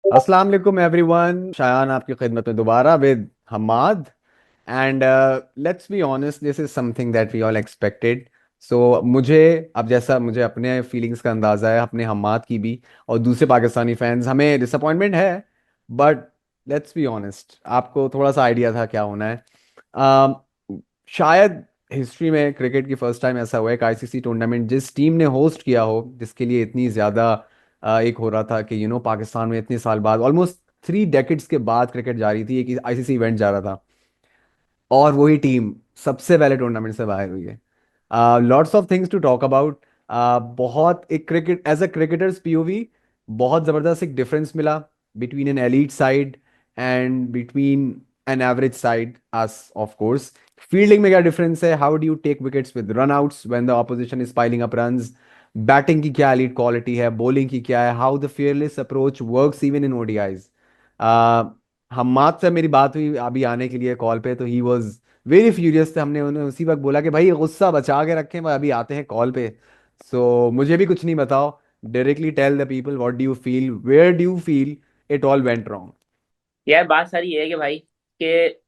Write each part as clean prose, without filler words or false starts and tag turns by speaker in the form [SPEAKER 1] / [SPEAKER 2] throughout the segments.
[SPEAKER 1] अस्सलाम वालेकुम एवरीवन। शायान आपकी खिदमत में दोबारा with Hammad. And let's be honest, this is something that we all expected. So मुझे, अब जैसा मुझे अपने फीलिंग्स का अंदाज़ा है, अपने हमाद की भी और दूसरे पाकिस्तानी फैंस, हमें डिसअपॉइंटमेंट है। बट लेट्स बी ऑनेस्ट, आपको थोड़ा सा आइडिया था क्या होना है। um, शायद हिस्ट्री में क्रिकेट की फर्स्ट टाइम ऐसा हुआ है कि आईसीसी टूर्नामेंट जिस टीम ने होस्ट किया हो, जिसके लिए इतनी ज़्यादा एक हो रहा था कि पाकिस्तान में इतने साल बाद, ऑलमोस्ट 3 डेकेड्स के बाद क्रिकेट जा रही थी, एक आईसीसी इवेंट जा रहा था, और वही टीम सबसे पहले टूर्नामेंट से बाहर हुई है। Lots of things to talk about. बहुत एक cricket as a cricketers POV, बहुत ज़बरदस्त एक डिफरेंस मिला between an elite side and between an average side us of course. Fielding में क्या डिफरेंस है, how do you take wickets with run outs when the opposition is piling up runs, batting की क्या elite quality है, bowling की क्या है, how the fearless approach works even in ODIs. Hammad से मेरी बात हुई अभी आने के लिए कॉल पे, तो ही वॉज वेरी फ्यूरियस थे। हमने उन्हें उसी वक्त बोला कि भाई गुस्सा बचा के रखें, भाई अभी आते हैं कॉल पे। सो मुझे भी कुछ नहीं बताओ, directly tell the people what do you feel, where do you feel it all went wrong.
[SPEAKER 2] यार बात सारी ये है कि भाई कि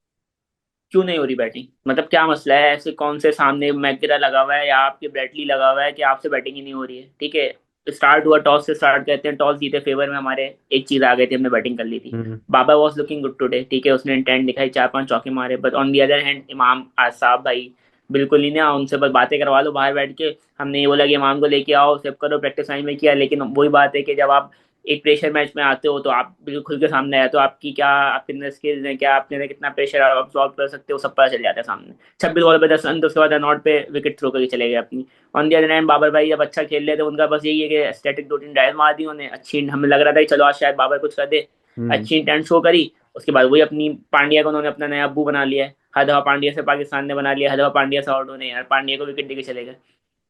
[SPEAKER 2] क्यों नहीं हो रही बैटिंग। मतलब क्या मसला है? ऐसे कौन से सामने मैकग्रा लगा हुआ है या आपके ब्रेटली लगा हुआ है कि आपसे बैटिंग ही नहीं हो रही है? ठीक है, स्टार्ट हुआ टॉस से, स्टार्ट करते हैं, टॉस जीते फेवर में हमारे, एक चीज आ गई थी, हमने बैटिंग कर ली थी।
[SPEAKER 1] हम्म।
[SPEAKER 2] बाबा वॉज लुकिंग गुड टुडे, ठीक है, उसने इंटेंट दिखाई, 4 5 चौके मारे, but on the other hand इमाम आसाब भाई बिल्कुल ही ना, उनसे बस बातें करवा लो बाहर बैठ के। हमने ये बोला कि इमाम को लेके आओ, सेव करो, प्रैक्टिस में किया, लेकिन वही बात है कि जब आप एक प्रेशर मैच में आते हो तो आप बिल्कुल खुल के सामने आए तो आपकी क्या, आपके अंदर स्किल्स हैं, क्या आपके अंदर कितना प्रेशर आप अब्सॉर्ब कर सकते हो, सब पता चल जाता है सामने। 26 बॉल पे 10 रन, तो उसके बाद रनआउट पे विकेट थ्रो करके चले गए अपनी। On the other hand Babar भाई जब अच्छा खेल रहे थे, उनका बस यही है कि स्टैटिक 2 3 ड्राइव मार दी उन्हें अच्छी, हमें लग रहा था कि चलो आज शायद बाबर कुछ कर दे।
[SPEAKER 1] हम्म।
[SPEAKER 2] अच्छी इंटेंट शो करी, उसके बाद वही अपनी पांड्या को उन्होंने अपना नया अब्बू बना लिया है। हर दफा पांड्या से पाकिस्तान ने बना लिया, हर दफा पांड्या से आउट होने, यार पांड्या को विकेट देके चले गए।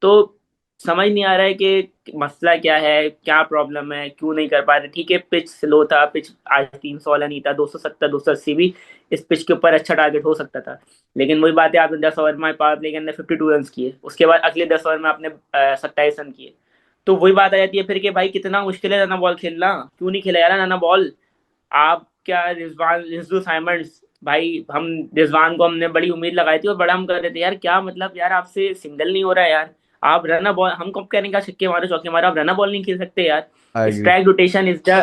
[SPEAKER 2] तो समझ नहीं आ रहा है कि मसला क्या है, क्या प्रॉब्लम है, क्यों नहीं कर पा रहे। ठीक है, पिच स्लो था, पिच आज 300 वाला नहीं था, 270 280 भी इस पिच के ऊपर अच्छा टारगेट हो सकता था। लेकिन वही बात है, आपने 10 ओवर में पावर प्ले के अंदर 52 रन किए, उसके बाद अगले 10 ओवर में आपने 27 रन किए। तो वही बात आ जाती है फिर कि भाई कितना मुश्किल है रना बॉल खेलना, क्यों नहीं खेला यार रना बॉल। आप क्या रिजवान रिजू साइमंड्स भाई, हम रिजवान को हमने बड़ी उम्मीद लगाई थी और बड़ा हम कर रहे थे यार, क्या मतलब यार आपसे सिंगल नहीं हो रहा है यार। आप रना बॉल, हम कब करेंगे का छक्के मारो चौके मारो, आप रना बॉल नहीं खेल सकते यार।
[SPEAKER 1] I agree.
[SPEAKER 2] Strike rotation is the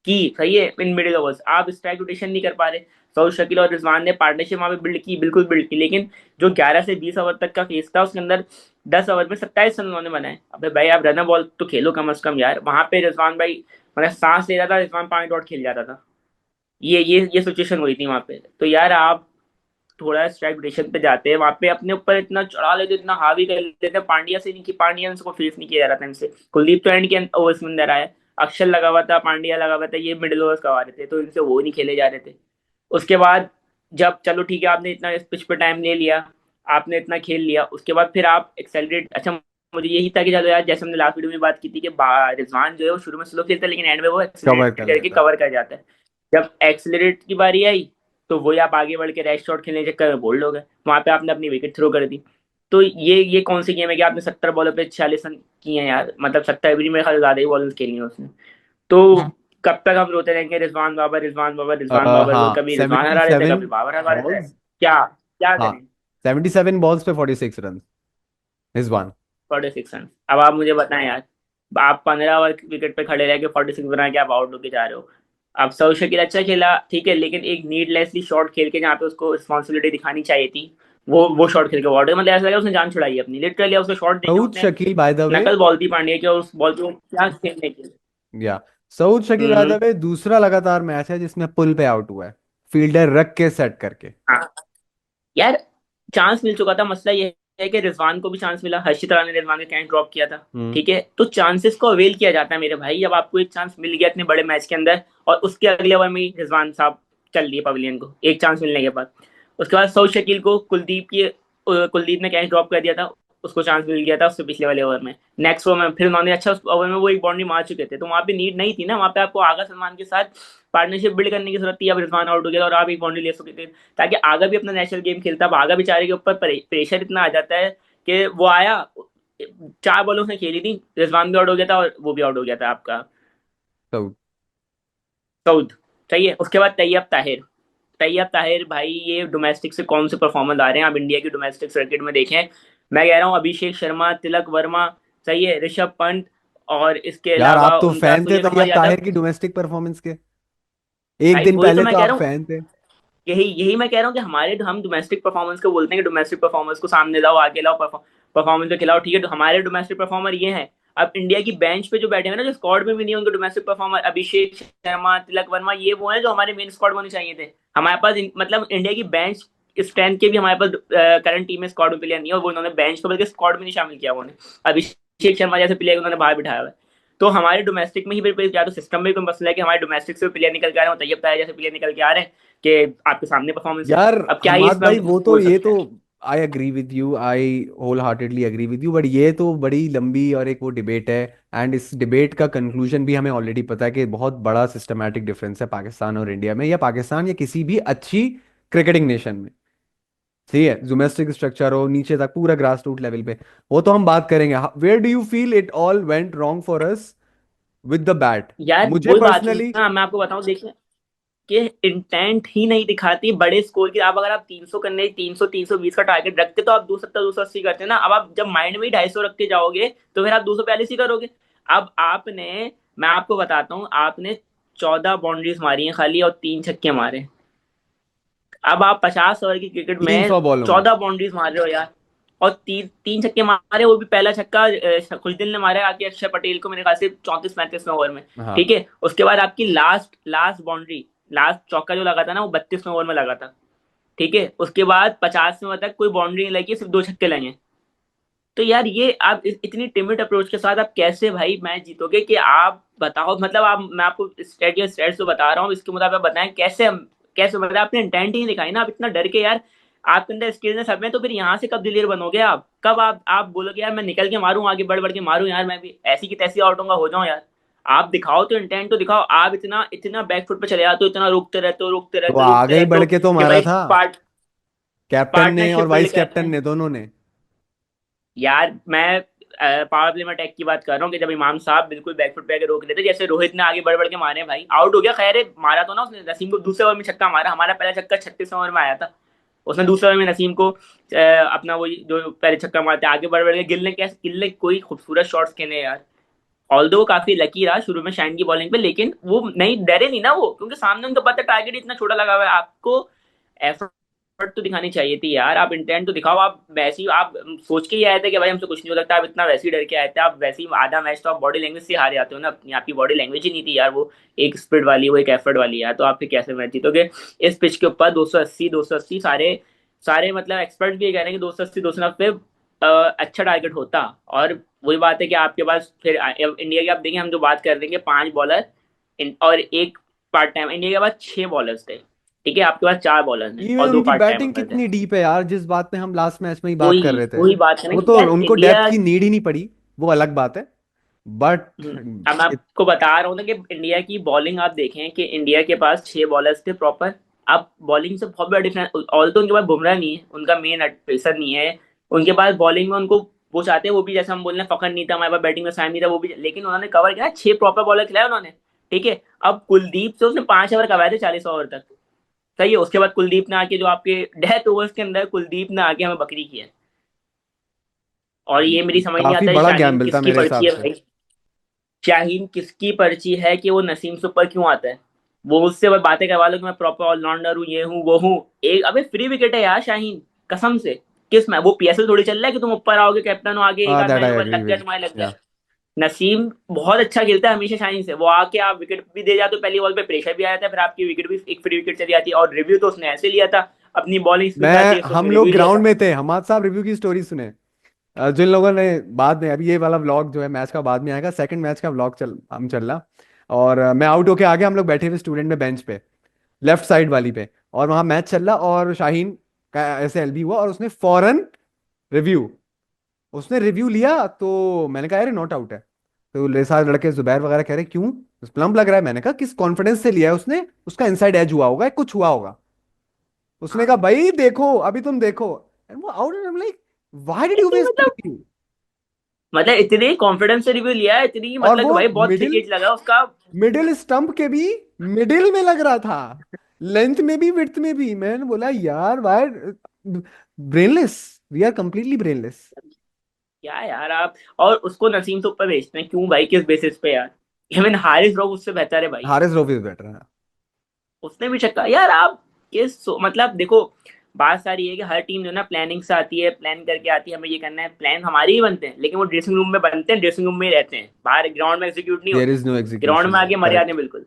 [SPEAKER 2] key, सही है, इन मिडिल ओवर्स आप स्ट्राइक रोटेशन नहीं कर पा रहे। सऊद शकील और रिजवान ने पार्टनरशिप वहां पे बिल्ड की, बिल्कुल बिल्ड की, लेकिन जो 11 से 20 ओवर तक का फेस था उसके अंदर 10 ओवर में 27 रन उन्होंने बनाए। अबे भाई आप रनर बॉल तो खेलो कम अज कम यार। वहां पे रिजवान भाई मतलब सांस ले रहा था, रिजवान 5 डॉट खेल जाता था। ये सिचुएशन हुई थी वहां पे। तो यार आप थोड़ा स्ट्राइक रोटेशन पे जाते हैं, वहां पे अपने ऊपर इतना चढ़ा लेते, इतना हावी कर लेते। पांड्या से नहीं, कि पांड्या को फेस नहीं किया जा रहा था इनसे। कुलदीप तो एंड के ओवर्स में अंदर आया, अक्षर लगा हुआ था, पांड्या लगा हुआ था, ये मिडिल ओवर्स करवा रहे थे, तो इनसे वो नहीं खेले जा रहे थे। उसके बाद जब चलो ठीक है, आपने इतना इस पिच पे टाइम ले लिया, आपने इतना खेल लिया, उसके बाद फिर आप एक्सेलरेट, अच्छा मुझे यही था कि चलो यार, जैसे हमने लास्ट वीडियो में बात की थी कि रिजवान जो है वो शुरू में स्लो खेलता है लेकिन एंड में वो
[SPEAKER 1] कवर
[SPEAKER 2] एक्सेलरेट
[SPEAKER 1] कर
[SPEAKER 2] करके
[SPEAKER 1] लेता।
[SPEAKER 2] कवर कर जाता है। जब एक्सेलरेट की बारी आई तो वही आप आगे बढ़ के रैश शॉट खेलने के चक्कर में बोल्ड हो गए, वहां पे आपने अपनी विकेट थ्रो कर दी। तो ये कौन सी गेम है कि आपने 70 बॉलों पे 46 रन किए हैं यार, मतलब 70 भी मेरे ख्याल ज्यादा ही बॉल खेली है उसने। तो कब तक हम रोते रहेंगे रिजवान बाबर रिजवान बाबर रिजवान बाबर, वो
[SPEAKER 1] हाँ,
[SPEAKER 2] कभी रिजवान हरा देते
[SPEAKER 1] 77
[SPEAKER 2] कभी बाबर हरा देते हैं।
[SPEAKER 1] बॉल्स।
[SPEAKER 2] क्या क्या
[SPEAKER 1] हाँ,
[SPEAKER 2] करें?
[SPEAKER 1] 77 बॉल्स पे 46 रन इज वन।
[SPEAKER 2] 46 रन, अब आप मुझे बताएं यार, आप 15 ओवर विकेट पे खड़े रह के 46 बना के आप आउट होके जा रहे हो। अब सऊद शकील अच्छा खेला ठीक है, लेकिन एक नीडलेसली शॉट खेल के जहाँ पे उसको रिस्पॉन्सिबिलिटी दिखानी चाहिए थी, वो शॉट खेल के आउट है। मतलब ऐसा लगा उसने जान छुड़ाई है अपनी, लिटरली उसको शॉट देखे
[SPEAKER 1] सऊद
[SPEAKER 2] उसने।
[SPEAKER 1] शकील बाय द वे,
[SPEAKER 2] नकल बॉल थी पांड्या की, और उस बॉल को क्या खेलने की।
[SPEAKER 1] या Saud Shakeel by
[SPEAKER 2] hmm.
[SPEAKER 1] The way दूसरा लगातार मैच है जिसमें पुल पे आउट हुआ है, फील्डर रख के सेट करके।
[SPEAKER 2] हाँ यार, चांस मिल चुका था, मसला ये है कि रिजवान को भी चांस मिला, हर्षित राणा ने रिजवान का कैच ड्रॉप किया था।
[SPEAKER 1] हम्म।
[SPEAKER 2] ठीक है, तो चांसेस को अवेल किया जाता है मेरे भाई, जब आपको एक चांस मिल गया इतने बड़े मैच के अंदर, और उसके अगले ओवर में ही रिजवान साहब चल दिए पवेलियन को एक चांस मिलने के बाद। उसके बाद सऊद शकील को कुलदीप ने कैच ड्रॉप कर दिया था, उसको चांस मिल गया था उससे पिछले वाले ओवर में। नेक्स्ट ओवर में फिर उन्होंने अच्छा, उस ओवर में वो एक बाउंड्री मार चुके थे, तो वहां पे नीड नहीं थी ना, वहां पे आपको आगा सलमान के साथ पार्टनरशिप बिल्ड करने की जरूरत थी। अब रिजवान आउट हो गया और आप एक बाउंड्री ले सकते थे ताकि आगा भी अपना नेशनल गेम खेलता। अब आगा बेचारे के ऊपर प्रेशर इतना आ जाता है कि वो आया, 4 बॉलों से खेली थी, रिजवान भी आउट हो गया था और वो भी आउट हो गया था आपका।
[SPEAKER 1] सऊद।
[SPEAKER 2] सऊद, सही है। उसके बाद तैयब ताहिर। तैयब ताहिर भाई, ये डोमेस्टिक से कौन से परफॉर्मेंस आ रहे हैं आप इंडिया की डोमेस्टिक सर्किट में देखें। मैं कह रहा हूँ अभिषेक शर्मा, तिलक वर्मा, सही है, ऋषभ पंत, और इसके
[SPEAKER 1] यार
[SPEAKER 2] अलावा
[SPEAKER 1] आप तो
[SPEAKER 2] उनका
[SPEAKER 1] फैन थे
[SPEAKER 2] सूर्य कुमार
[SPEAKER 1] तैयब
[SPEAKER 2] यादव।
[SPEAKER 1] ताहिर की डोमेस्टिक परफॉर्मेंस के, एक
[SPEAKER 2] भाई
[SPEAKER 1] दिन
[SPEAKER 2] वही तो
[SPEAKER 1] पहले
[SPEAKER 2] मैं
[SPEAKER 1] तो
[SPEAKER 2] कह
[SPEAKER 1] आप
[SPEAKER 2] रहा हूँ,
[SPEAKER 1] फैन थे।
[SPEAKER 2] यही यही मैं कह रहा हूँ कि हमारे, हम डोमेस्टिक परफॉर्मेंस को बोलते हैं कि डोमेस्टिक परफॉर्मेंस को सामने लाओ, आगे लाओ, परफॉर्मेंस को खिलाओ, ठीक है। तो हमारे डोमेस्टिक परफॉर्मर ये हैं। अब इंडिया की बेंच पे जो बैठे हैं ना, जो स्क्वाड में भी नहीं है उनके डोमेस्टिक परफॉर्मर, अभिषेक शर्मा, तिलक वर्मा, ये वो है जो हमारे मेन स्क्वाड में होने चाहिए थे। हमारे पास मतलब इंडिया की बेंच स्ट्रेंथ के भी हमारे पास करंट टीम में स्क्वाड में प्लेयर नहीं है, और वो उन्होंने बेंच को बल्कि स्क्वाड में नहीं शामिल किया उन्होंने। अभिषेक शर्मा जैसे प्लेयर उन्होंने बाहर बिठाया हुआ है। तो हमारे डोमेस्टिक में ही फिर या तो सिस्टम में कोई मसला है कि हमारे डोमेस्टिक से प्लेयर निकल के आ रहे हैं, तैयब ताहिर जैसे प्लेयर निकल के आ रहे हैं कि आपके सामने परफॉर्मेंस है।
[SPEAKER 1] यार
[SPEAKER 2] अब क्या ही
[SPEAKER 1] हमाद
[SPEAKER 2] इसमें हम
[SPEAKER 1] भाई वो तो,
[SPEAKER 2] बोल
[SPEAKER 1] ये
[SPEAKER 2] सकते
[SPEAKER 1] तो
[SPEAKER 2] हैं।
[SPEAKER 1] I agree with you, I wholeheartedly agree with you, but ये तो बड़ी लंबी और एक वो डिबेट है। एंड इस डिबेट का कंक्लूजन भी हमें ऑलरेडी पता है कि बहुत बड़ा सिस्टमैटिक डिफरेंस है पाकिस्तान और इंडिया में, या पाकिस्तान या किसी भी अच्छी क्रिकेटिंग नेशन में। ठीक है, डोमेस्टिक स्ट्रक्चर हो नीचे तक पूरा ग्रास रूट लेवल पे, वो तो हम बात करेंगे। Where do you feel it all went wrong for us with the bat?
[SPEAKER 2] यार
[SPEAKER 1] मुझे
[SPEAKER 2] वही बात है
[SPEAKER 1] पर्सनली,
[SPEAKER 2] ना, मैं आपको बताऊं, देखिए कि इंटेंट ही नहीं दिखाती बड़े स्कोर की। आप अगर आप 300 करने, 300 320 का टारगेट रखते तो आप 270 280 करते ना। अब आप जब माइंड में ही 250 रख के जाओगे तो फिर आप 242 ही करोगे। अब आपने, मैं आपको बताता हूँ, आपने 14 बाउंड्रीज मारी हैं खाली और 3 छक्के मारे। अब आप 50 ओवर की क्रिकेट में
[SPEAKER 1] 300 बॉलों में।
[SPEAKER 2] 14 बाउंड्रीज मार रहे हो यार, और तीन तीन छक्के मारे, वो भी पहला छक्का खुशदिल ने मारा आके अक्षर पटेल को, मेरे ख्याल से 34 35वें ओवर में।
[SPEAKER 1] हाँ।
[SPEAKER 2] ठीक है, उसके बाद आपकी लास्ट लास्ट बाउंड्री, लास्ट चौका जो लगा था ना, वो 32वें ओवर में लगा था। ठीक है, उसके बाद 50वें तक कोई बाउंड्री नहीं लगी, सिर्फ 2 छक्के लगे। तो यार ये आप इतनी टिमिड अप्रोच के साथ आप कैसे भाई मैच जीतोगे? कि आप बताओ, मतलब आप, मैं आपको स्टेट या स्टेट्स तो बता रहा हूँ, इसके मुताबिक आप बताएं कैसे हम, कैसे मतलब आपने इंटेंट ही नहीं दिखाई ना, आप इतना डर के यार, आपके अंदर स्किल्स है सब में, तो फिर यहाँ से कब दिलेर बनोगे आप? कब आप बोलोगे यार मैं निकल के मारूं, आगे बढ़ बढ़ के मारूं यार, मैं भी ऐसी की तैसी आउट होगा, हो जाऊं यार? आप दिखाओ तो, इंटेंट तो दिखाओ। आप इतना इतना बैकफुट पे चले जाते हो, इतना रुकते रहते हो, रुकते
[SPEAKER 1] तो
[SPEAKER 2] रहते हो, रुकते
[SPEAKER 1] आगे ही
[SPEAKER 2] रहते
[SPEAKER 1] बढ़
[SPEAKER 2] हो,
[SPEAKER 1] के तो
[SPEAKER 2] कि
[SPEAKER 1] मारा
[SPEAKER 2] भाई
[SPEAKER 1] था कैप्टन ने और
[SPEAKER 2] पार्टनरशिप बिल्ड
[SPEAKER 1] वाइस
[SPEAKER 2] करते
[SPEAKER 1] कैप्टन
[SPEAKER 2] हैं।
[SPEAKER 1] ने, दोनों ने।
[SPEAKER 2] यार मैं पावर प्ले में अटैक की बात कर रहा हूँ कि जब इमाम साहब बिल्कुल बैकफुट पे आके रोक लेते, जैसे रोहित ने आगे बढ़ बढ़ के मारे भाई, आउट हो गया, खैर है, मारा तो ना उसने नसीम को, दूसरे ओवर में छक्का मारा। हमारा पहला छक्का 36वें ओवर में आया था, उसने दूसरे ओवर में नसीम को अपना वही जो पहले छक्का मारते आगे बढ़ बढ़ के, गिल ने कोई खूबसूरत शॉट्स खेले यार। ऑल्दो वो काफी लकी रहा शुरू में शाइन की बॉलिंग पे, लेकिन वो नहीं डरे नहीं ना वो, क्योंकि सामने उनको पता टारगेट इतना छोटा लगा हुआ है। आपको एफर्ट तो दिखानी चाहिए थी यार, आप इंटेंट तो दिखाओ। आप वैसे ही आप सोच के ही आए थे कि भाई हमसे कुछ नहीं हो सकता, आप इतना वैसे ही डर के आए थे। आप वैसे ही आधा मैच तो आप बॉडी लैंग्वेज से हारे जाते हो ना अपनी, आपकी बॉडी लैंग्वेज ही नहीं थी यार वो, एक स्पिरिट वाली, वो एक एफर्ट वाली यार, तो आप फिर कैसे मैच जीतोगे इस पिच के ऊपर? 280 सारे सारे मतलब एक्सपर्ट भी ये कह रहे हैं कि 280 290 अच्छा टारगेट होता। और वही बात है कि आपके पास फिर इंडिया की आप देखें, हम जो बात कर रहे हैं कि 5 बॉलर और एक पार्ट टाइम, इंडिया के पास 6 बॉलर्स थे। ठीक है, आपके पास 4 बॉलर्स हैं
[SPEAKER 1] ये
[SPEAKER 2] और दो
[SPEAKER 1] उनकी
[SPEAKER 2] पार्ट
[SPEAKER 1] बैटिंग
[SPEAKER 2] टाइमर्स हैं।
[SPEAKER 1] कितनी डीप है यार, जिस बात पे हम लास्ट मैच में ही बात
[SPEAKER 2] वही
[SPEAKER 1] कर रहे थे।
[SPEAKER 2] वही बात है ना
[SPEAKER 1] वो
[SPEAKER 2] कि
[SPEAKER 1] तो
[SPEAKER 2] यार
[SPEAKER 1] उनको
[SPEAKER 2] इंडिया,
[SPEAKER 1] डेप्थ की नीड ही नहीं पड़ी, वो अलग बात है। बट
[SPEAKER 2] अब मैं आपको बता रहा हूँ ना कि इंडिया की बॉलिंग आप देखें कि इंडिया के पास 6 बॉलर्स थे प्रॉपर। अब बॉलिंग से बहुत बड़ा डिफरेंस, ऑल तो उनके पास बुमराह नहीं है, उनका मेन पेसर नहीं है उनके पास। बॉलिंग में उनको वो चाहते हैं, वो भी जैसे हम बोल रहे हैं फखर नहीं था हमारे पास, बैटिंग में साइम नहीं था, वो भी, लेकिन उन्होंने कवर किया 6 प्रॉपर बॉलर खिलाए उन्होंने। ठीक है, अब कुलदीप से उसने 5 ओवर करवाए थे 40 ओवर तक। सही है, उसके बाद कुलदीप ने आके जो आपके डेथ ओवर्स के अंदर कुलदीप ने आके हमें बकरी किया। और ये मेरी समझ नहीं
[SPEAKER 1] काफी
[SPEAKER 2] आता है
[SPEAKER 1] बड़ा
[SPEAKER 2] शाहीन
[SPEAKER 1] गैम्बल था
[SPEAKER 2] किसकी
[SPEAKER 1] मेरे
[SPEAKER 2] पर्ची
[SPEAKER 1] हिसाब
[SPEAKER 2] है
[SPEAKER 1] से।
[SPEAKER 2] भाई। शाहीन किसकी पर्ची है कि वो नसीम से ऊपर क्यों आता है? वो उससे बस बातें करवा लो कि मैं प्रॉपर ऑलराउंडर हूँ, ये हूँ वो हूँ। एक अबे फ्री विकेट है यार शाहीन, कसम से। किस में वो पीएसएल थोड़ी चल रहा है कि तुम ऊपर आओगे कैप्टन हो, आगे एक
[SPEAKER 1] हाँ,
[SPEAKER 2] आध
[SPEAKER 1] दैट
[SPEAKER 2] मैच
[SPEAKER 1] आई
[SPEAKER 2] में
[SPEAKER 1] एग्री
[SPEAKER 2] लग गया
[SPEAKER 1] विद।
[SPEAKER 2] तुम्हारे, लग गया।
[SPEAKER 1] या
[SPEAKER 2] नसीम बहुत अच्छा खेलता है हमेशा शाहीन से, वो आके आप विकेट भी दे जाते हो, पहली बॉल पे प्रेशर भी आया था, फिर आपकी विकेट भी, एक फ्री विकेट चली जाती है। और रिव्यू तो उसने ऐसे लिया था, अपनी बॉलिंग स्वीकार
[SPEAKER 1] मैं,
[SPEAKER 2] थी तो
[SPEAKER 1] हम
[SPEAKER 2] उसने
[SPEAKER 1] लोग
[SPEAKER 2] रिव्यू लिया
[SPEAKER 1] ग्राउंड
[SPEAKER 2] था।
[SPEAKER 1] में थे, हमारे साहब रिव्यू की स्टोरी सुने। जिन लोगों ने, बाद में अभी ये वाला व्लॉग जो है मैच का बाद में आएगा, सेकंड मैच का व्लॉग चल रहा। और मैं आउट होके आ गया, हम लोग बैठे हुए स्टूडेंट में बेंच पे, लेफ्ट साइड वाली पे, और वहां मैच चल रहा, और शाहीन का ऐसे एलबी हुआ और उसने फौरन रिव्यू उसने रिव्यू लिया। तो मैंने कहा अरे नॉट आउट है। तो ले सारे लड़के जुबैर वगैरह कह रहे क्यों, प्लम्प लग रहा है। मैंने कहा किस कॉन्फिडेंस से लिया है उसने, उसका इनसाइड एज हुआ होगा, कुछ हुआ होगा। उसने कहा भाई देखो, अभी तुम देखो, एंड वो out. Like why did you
[SPEAKER 2] लेकिन
[SPEAKER 1] वेस्ट
[SPEAKER 2] मतलब
[SPEAKER 1] रिव्यू?
[SPEAKER 2] मतलब इतने कॉन्फिडेंस से रिव्यू लिया है, इतनी
[SPEAKER 1] और
[SPEAKER 2] मतलब कि
[SPEAKER 1] वो
[SPEAKER 2] भाई बहुत थिक
[SPEAKER 1] मिडिल
[SPEAKER 2] एज लगा उसका।
[SPEAKER 1] मिडिल स्टंप के भी मिडिल में लग रहा था, लेंथ में भी विड्थ में भी। मैंने बोला यार भाई, brainless, we are completely brainless.
[SPEAKER 2] क्या यार आप, और उसको नसीम से ऊपर भेजते हैं क्यों भाई, किस बेसिस पे यार? इवन हारिस रॉफ उससे बेहतर है भाई।
[SPEAKER 1] हारिस रऊफ इज बेटर है।
[SPEAKER 2] उसने भी छक्का यार। आप मतलब देखो, बात सारी है कि हर टीम जो है ना प्लानिंग से आती है, प्लान करके आती है, हमें ये करना है, प्लान हमारे ही बनते हैं, लेकिन वो ड्रेसिंग रूम में बनते हैं, ड्रेसिंग रूम में ही रहते हैं, बाहर ग्राउंड में एग्जीक्यूट नहीं
[SPEAKER 1] देयर
[SPEAKER 2] होते।
[SPEAKER 1] इज नो
[SPEAKER 2] ग्राउंड में
[SPEAKER 1] एग्जीक्यूशन,
[SPEAKER 2] आके मर जाते
[SPEAKER 1] करेक्ट।
[SPEAKER 2] हैं बिल्कुल।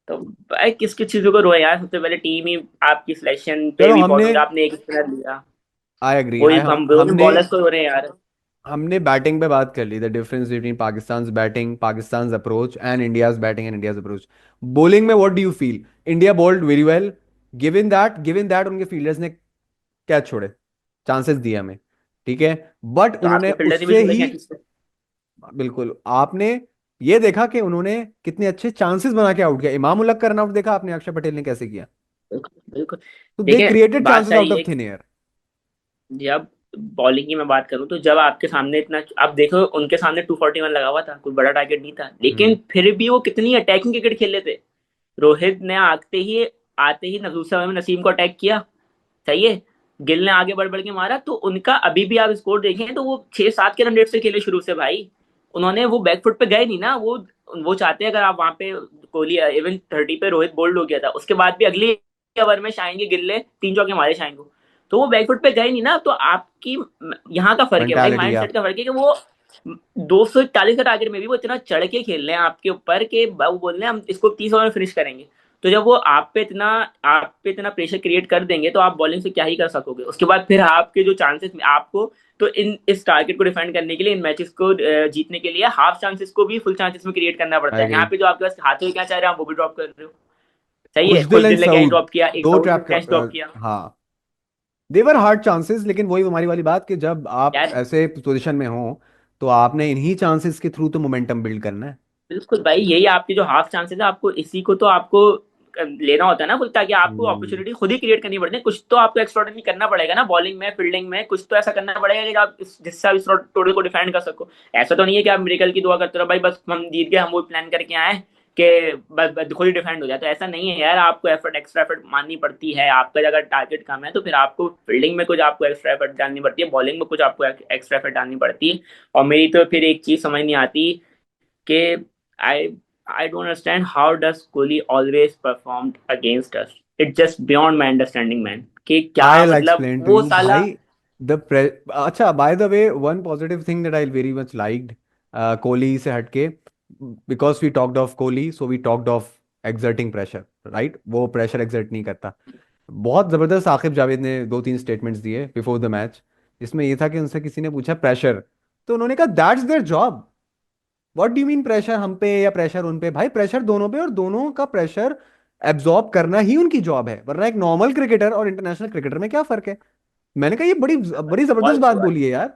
[SPEAKER 2] तो भाई किस किस चीजों को रोए यार, सबसे पहले टीम ही आपकी सिलेक्शन पे
[SPEAKER 1] चलो
[SPEAKER 2] भी
[SPEAKER 1] हमने,
[SPEAKER 2] बहुत, आपने एक स्पिनर लिया।
[SPEAKER 1] आई एग्री,
[SPEAKER 2] वही
[SPEAKER 1] आई
[SPEAKER 2] हम दोनों
[SPEAKER 1] हमने
[SPEAKER 2] बॉलर्स को रो रहे हैं यार।
[SPEAKER 1] हमने बैटिंग पे बात कर ली, the difference between Pakistan batting, Pakistan approach and India's batting and India's approach. Bowling में what do you feel? India bowled very well, given that उनके फील्डर्स ने कैच छोड़े, चांसेस दिए हमें, ठीक है, बट
[SPEAKER 2] तो
[SPEAKER 1] उन्होंने
[SPEAKER 2] आपके फील्डर ने भी
[SPEAKER 1] उससे
[SPEAKER 2] छोड़े
[SPEAKER 1] ही,
[SPEAKER 2] क्या किससे?
[SPEAKER 1] बिल्कुल आपने ये देखा कि उन्होंने कितने अच्छे चांसेस बना के आउट किया। इमाम उलग का रनआउट देखा आपने, अक्षर पटेल ने कैसे किया?
[SPEAKER 2] बिल्कुल बिल्कुल।
[SPEAKER 1] तो दे
[SPEAKER 2] देखिए
[SPEAKER 1] क्रिएटेड
[SPEAKER 2] बात
[SPEAKER 1] चांसेस आउट
[SPEAKER 2] सारी
[SPEAKER 1] ऑफ
[SPEAKER 2] है,
[SPEAKER 1] थिन एयर।
[SPEAKER 2] जब बॉलिंग की मैं बात करूं तो जब आपके सामने इतना, आप देखो उनके सामने 241 लगा हुआ था, कोई बड़ा टारगेट नहीं था, लेकिन
[SPEAKER 1] हम्म।
[SPEAKER 2] फिर भी वो कितनी अटैकिंग क्रिकेट खेल रहे थे। रोहित ने आते ही दूसरे ओवर में नसीम को अटैक किया, सही है। गिल ने आगे बढ़ बढ़ के मारा, तो उनका अभी भी आप स्कोर देखें तो वो 6-7 के रन रेट से खेले शुरू से भाई। उन्होंने वो बैकफुट पे गए नहीं ना, वो चाहते हैं अगर आप वहां पे, कोहली इवन 30 पे रोहित बोल्ड हो गया था, उसके बाद भी अगले ओवर में शायंगे गिल ने 3 चौके मारे शायंग को, तो वो बैकफुट पे गए नहीं ना। तो आपकी यहाँ का फर्क है भाई,
[SPEAKER 1] मेंटालिटी
[SPEAKER 2] माइंड सेट
[SPEAKER 1] आप,
[SPEAKER 2] का फर्क है कि वो 241 का टारगेट में भी वो इतना चढ़ के खेल रहे हैं आपके ऊपर कि वो बोल रहे हैं हम इसको 30 ओवर में फिनिश करेंगे। तो जब वो आप पे इतना प्रेशर क्रिएट कर देंगे तो आप बॉलिंग से क्या ही कर सकोगे। उसके बाद फिर आपके जो चांसेस आपको, तो इन इस टारगेट को डिफेंड करने के लिए, इन मैचेस को जीतने के लिए हाफ चांसेस को भी फुल चांसेस में क्रिएट करना
[SPEAKER 1] आई
[SPEAKER 2] पड़ता है।
[SPEAKER 1] एग्री।
[SPEAKER 2] यहाँ पे जो आपके पास हाथों में क्या चाह रहे हैं आप वो भी ड्रॉप कर रहे हो। सही है,
[SPEAKER 1] खुशदिल एंड
[SPEAKER 2] खुशदिल ने कैच
[SPEAKER 1] सऊद,
[SPEAKER 2] ड्रॉप किया, एक
[SPEAKER 1] दो
[SPEAKER 2] सऊद ने
[SPEAKER 1] ट्रैप,
[SPEAKER 2] कैच ड्रॉप किया
[SPEAKER 1] हाँ, देवर हार्ड चांसेस, लेकिन वही हमारी वाली बात कि जब आप
[SPEAKER 2] यार।
[SPEAKER 1] ऐसे पोजीशन में हो तो आपने इन्हीं चांसेस के थ्रू तो मोमेंटम बिल्ड करना है।
[SPEAKER 2] बिल्कुल भाई, यही आपकी जो हाफ चांसेस है, आपको इसी को तो आपको लेना होता है ना, ताकि आपको
[SPEAKER 1] हम्म।
[SPEAKER 2] अपॉर्चुनिटी खुद ही क्रिएट करनी पड़ती है। कुछ तो आपको एक्स्ट्राऑर्डिनरी करना पड़ेगा ना, बॉलिंग में फील्डिंग में कुछ तो ऐसा करना पड़ेगा कि आप जिससे आप इस टोटल को डिफेंड कर सको। ऐसा तो नहीं है कि आप मिरेकल की दुआ करते रहो भाई, बस हम जीत गए, हम वो प्लान करके आए कि बस खुद ही डिफेंड हो जाए, तो ऐसा नहीं है यार। आपको एक्स्ट्रा एफर्ट माननी पड़ती है। आपका अगर टारगेट कम है तो फिर आपको फील्डिंग में कुछ आपको एक्स्ट्रा एफर्ट डालनी पड़ती है, बॉलिंग में कुछ आपको एक्स्ट्रा एफर्ट डालनी पड़ती है। और मेरी तो फिर एक चीज समझ नहीं आती कि I I don't understand how does Kohli always performed against us. It's just beyond my understanding, man. कि क्या
[SPEAKER 1] I'll
[SPEAKER 2] मतलब
[SPEAKER 1] explain to
[SPEAKER 2] वो
[SPEAKER 1] you
[SPEAKER 2] साला।
[SPEAKER 1] भाई, अच्छा, by the way, one positive thing that I very much liked Kohli से हटके, because we talked of Kohli, so we talked of exerting pressure, right? वो प्रेशर एक्सर्ट नहीं करता। बहुत जबरदस्त आकिब जावेद ने दो तीन स्टेटमेंट्स दिए बिफोर द मैच, जिसमें ये था कि उनसे किसी ने पूछा प्रेशर, तो उन्होंने कहा that's their job. What do mean pressure हम पे या प्रेशर उन पे? भाई प्रेशर दोनों पे, और दोनों का प्रेशर एब्जॉर्ब करना ही उनकी जॉब है, वरना एक नॉर्मल क्रिकेटर और इंटरनेशनल क्रिकेटर में क्या फर्क है? मैंने कहा ये बड़ी बड़ी जबरदस्त
[SPEAKER 2] बहुत
[SPEAKER 1] बात
[SPEAKER 2] बहुत
[SPEAKER 1] बोली है यार।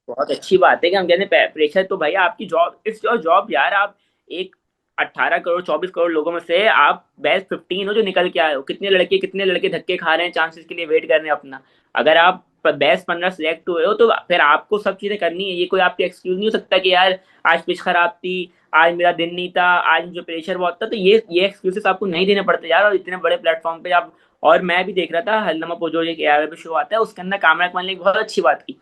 [SPEAKER 2] बहुत अच्छी बात है कि हम कहते हैं प्रेशर तो भाई आपकी जॉब, इट्स योर जॉब यार। आप एक 18 करोड़ 24 करोड़ लोगों में से आप बेस्ट 15 हो जो निकल के आए हो। कितने लड़के धक्के खा रहे हैं, चांसेस के लिए वेट कर रहे हैं अपना। अगर आप बेस्ट 15 सिलेक्ट हुए हो तो फिर आपको सब चीजें करनी है। ये कोई आपकी एक्सक्यूज नहीं हो सकता कि यार आज पिच खराब थी, आज मेरा दिन नहीं था, आज मुझे प्रेशर बहुत था। तो ये एक्सक्यूजेस आपको नहीं देने पड़ते यार। और इतने बड़े प्लेटफॉर्म पे आप, और मैं भी देख रहा था हलनमा पोजो एक एआर पे शो आता है, उसके अंदर कामरा इकबाल ने एक बहुत अच्छी बात की।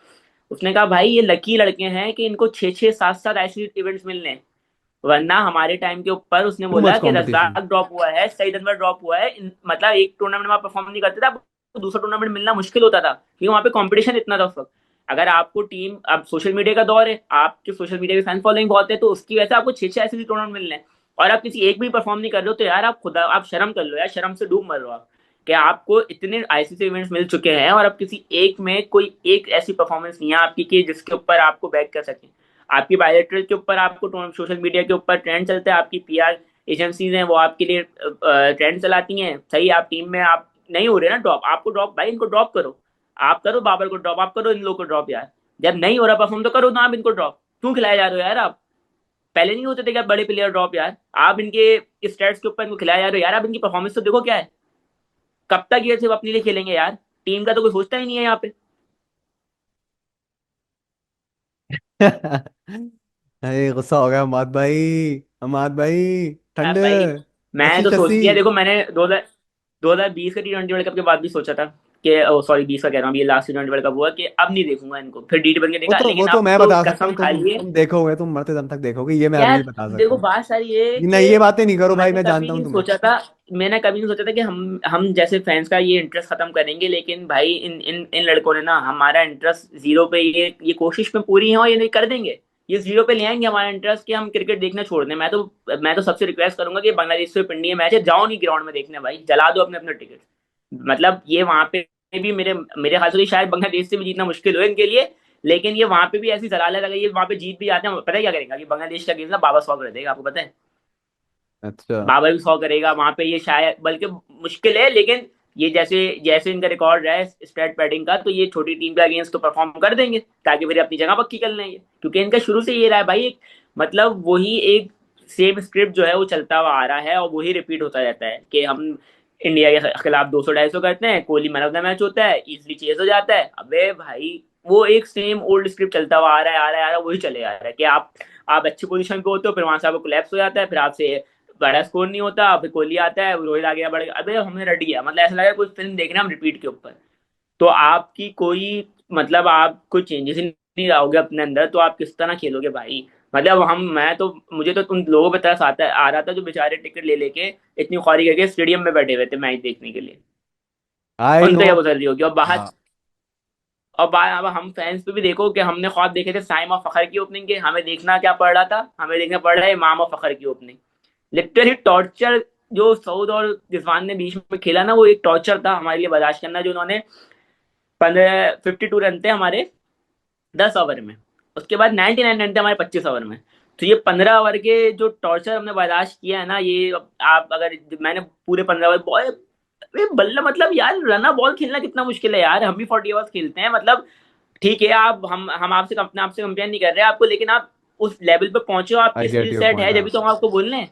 [SPEAKER 2] उसने कहा भाई ये लकी लड़के हैं कि इनको 6-6 7-7 ऐसे इवेंट्स मिलने हैं, वरना हमारे टाइम के ऊपर उसने
[SPEAKER 1] टू
[SPEAKER 2] बोला
[SPEAKER 1] मच
[SPEAKER 2] कि
[SPEAKER 1] कंपटीशन।
[SPEAKER 2] रज्जाक ड्रॉप हुआ है, सईद अनवर ड्रॉप हुआ है, मतलब एक टूर्नामेंट में आप परफॉर्म नहीं करते थे, आपको दूसरा टूर्नामेंट मिलना मुश्किल होता था क्योंकि वहां पे कंपटीशन इतना था उस वक्त। अगर आपको टीम, अब सोशल मीडिया का दौर है, आपके सोशल मीडिया की फैन फॉलोइंग बहुत है, तो उसकी वजह से आपको 6-6 ऐसे टूर्नामेंट मिल रहे हैं और आप किसी एक भी परफॉर्म नहीं कर रहे हो, तो यार आप खुदा आप शर्म कर लो यार, शर्म से डूब मर रहे हो आप कि आपको इतने आईसीसी इवेंट्स मिल चुके हैं और अब किसी एक में कोई एक ऐसी परफॉर्मेंस नहीं है आपकी कि जिसके ऊपर आपको बैक कर सके। आपकी बायोलेटरल के ऊपर आपको सोशल मीडिया के ऊपर ट्रेंड चलता है, आपकी पीआर एजेंसीज हैं वो आपके लिए ट्रेंड चलाती हैं, सही। आप टीम में आप नहीं हो रहे ना ड्रॉप, आपको ड्रॉप भाई इनको ड्रॉप करो। आप करो बाबर को ड्रॉप, आप करो इन लोगों को ड्रॉप यार। जब नहीं हो रहा परफॉर्म तो करो ना आप इनको ड्रॉप, क्यों खिलाए जा रहे हो यार आप? पहले नहीं होते थे क्या बड़े प्लेयर ड्रॉप यार? आप इनके स्टेट्स के ऊपर इनको खिलाए जा रहे हो यार। आप इनकी परफॉर्मेंस तो देखो क्या है। कब तक ये सिर्फ अपने लिए खेलेंगे यार? टीम का तो कोई सोचता ही नहीं है यहाँ पे।
[SPEAKER 1] अरे गुस्सा हो गया अमाद भाई। अमाद भाई ठंडे।
[SPEAKER 2] भाई मैं
[SPEAKER 1] कसी
[SPEAKER 2] तो सोच
[SPEAKER 1] कसी।
[SPEAKER 2] लिया, देखो मैंने 2020 का T20 वर्ल्ड कप के बाद भी सोचा था कि, ओ सॉरी 20 का कह रहा हूँ, ये लास्ट T20 वर्ल्ड कप हुआ कि अब नहीं देखूंगा इनको, फिर डीडी बन के देखा,
[SPEAKER 1] वो
[SPEAKER 2] लेकिन
[SPEAKER 1] तो
[SPEAKER 2] अब
[SPEAKER 1] मैं
[SPEAKER 2] तो
[SPEAKER 1] बता सकता
[SPEAKER 2] कसम
[SPEAKER 1] हूँ,
[SPEAKER 2] खा लिए।
[SPEAKER 1] तुम देखोगे, तुम मरते दम तक देखोगे, ये मैं अभी भी
[SPEAKER 2] यार
[SPEAKER 1] बता सकता
[SPEAKER 2] देखो
[SPEAKER 1] हूँ।
[SPEAKER 2] बात सारी ये है
[SPEAKER 1] नहीं, ये
[SPEAKER 2] कि
[SPEAKER 1] बातें नहीं करो भाई,
[SPEAKER 2] मैंने
[SPEAKER 1] मैं
[SPEAKER 2] कभी
[SPEAKER 1] जानता हूँ
[SPEAKER 2] नहीं
[SPEAKER 1] तुम्हें।
[SPEAKER 2] सोचा था मैंने कभी नहीं सोचा था कि हम जैसे फैंस का ये इंटरेस्ट खत्म करेंगे, लेकिन भाई इन इन इन लड़कों ने ना हमारा इंटरेस्ट जीरो पे, ये कोशिश में पूरी है और ये नहीं कर देंगे। ये जीरो पे ले आएंगे हमारा इंटरेस्ट कि हम क्रिकेट देखना छोड़ दें। मैं तो सबसे रिक्वेस्ट करूंगा कि बांग्लादेश से इंडिया मैच है, जाओ नहीं ग्राउंड में देखने भाई, जला दो अपने अपने टिकट। मतलब ये वहां पे भी मेरे मेरे ख्याल से शायद बांग्लादेश से भी जीतना मुश्किल हो इनके लिए, लेकिन ये वहां पे भी ऐसी जलाले लगे, ये वहां पे जीत भी जाते हैं, पता है क्या करेगा कि बांग्लादेश का गेम ना बाबा सौ कर देगा, आपको पता है।
[SPEAKER 1] अच्छा।
[SPEAKER 2] बाबर भी 100 करेगा वहां पे, ये शायद बल्कि मुश्किल है, लेकिन ये जैसे जैसे इनका रिकॉर्ड रहा है स्टेट पैडिंग का, तो ये छोटी टीम के अगेंस्ट तो परफॉर्म कर देंगे, ताकि फिर अपनी जगह पक्की कर लेंगे, क्योंकि इनका शुरू से ये रहा है भाई, एक मतलब वही एक सेम स्क्रिप्ट जो है वो चलता हुआ आ रहा है और वही रिपीट होता रहता है कि हम इंडिया के खिलाफ 200-250 करते हैं, Kohli man of the match होता है, इजिली चेस हो जाता है। अबे भाई वो एक सेम ओल्ड स्क्रिप्ट चलता हुआ आ रहा है, आ रहा है, आ रहा है, वही चले आ रहा है कि आप अच्छी पोजीशन पे होते हो, फिर वहां से आपको कोलैप्स हो जाता है, फिर आपसे बड़ा स्कोर नहीं होता, फिर कोहली आता है, रोहित आ गया, बड़ा, अबे हमने रट गया, मतलब ऐसा लगा कुछ फिल्म देख रहे हैं हम रिपीट के ऊपर। तो आपकी कोई मतलब आप कोई चेंजेस ही नहीं लाओगे अपने अंदर, तो आप किस तरह खेलोगे भाई। मतलब हम मैं तो मुझे तो उन लोगों पे तरस आता आ रहा था जो बेचारे टिकट ले लेके इतनी ख्वारी करके स्टेडियम में बैठे हुए थे मैच देखने के लिए।
[SPEAKER 1] आई
[SPEAKER 2] उन
[SPEAKER 1] नो।
[SPEAKER 2] तो क्या गुजर रही होगी, और बाहर
[SPEAKER 1] हाँ।
[SPEAKER 2] और अब हम फैंस पे भी देखो कि हमने ख्वाब देखे थे साइम और फखर की ओपनिंग के, हमें देखना क्या पड़ रहा था, हमें देखना पड़ रहा है इमाम और फखर की ओपनिंग। लिटरली टॉर्चर जो सऊद और रिजवान ने बीच में खेला ना, वो एक टॉर्चर था हमारे लिए बर्दाश्त करना, जो उन्होंने 52 रन थे हमारे 10 ओवर में, उसके बाद 99 रन थे हमारे 25 ओवर में। तो ये 15 ओवर के जो टॉर्चर हमने बर्दाश्त किया है ना, ये आप अगर मैंने पूरे 15 ओवर बॉल, बल्ला मतलब यार रना बॉल खेलना कितना मुश्किल है यार, हम भी 40 ओवर्स खेलते हैं, मतलब ठीक है आप हम आपसे अपने आपसे कंपेयर नहीं कर रहे हैं आपको, लेकिन आप उस लेवल पे पहुंचे हो, आपकी
[SPEAKER 1] I get
[SPEAKER 2] skill
[SPEAKER 1] your
[SPEAKER 2] set है,
[SPEAKER 1] पॉइंट।
[SPEAKER 2] जब भी तो हम आपको बोल रहे हैं।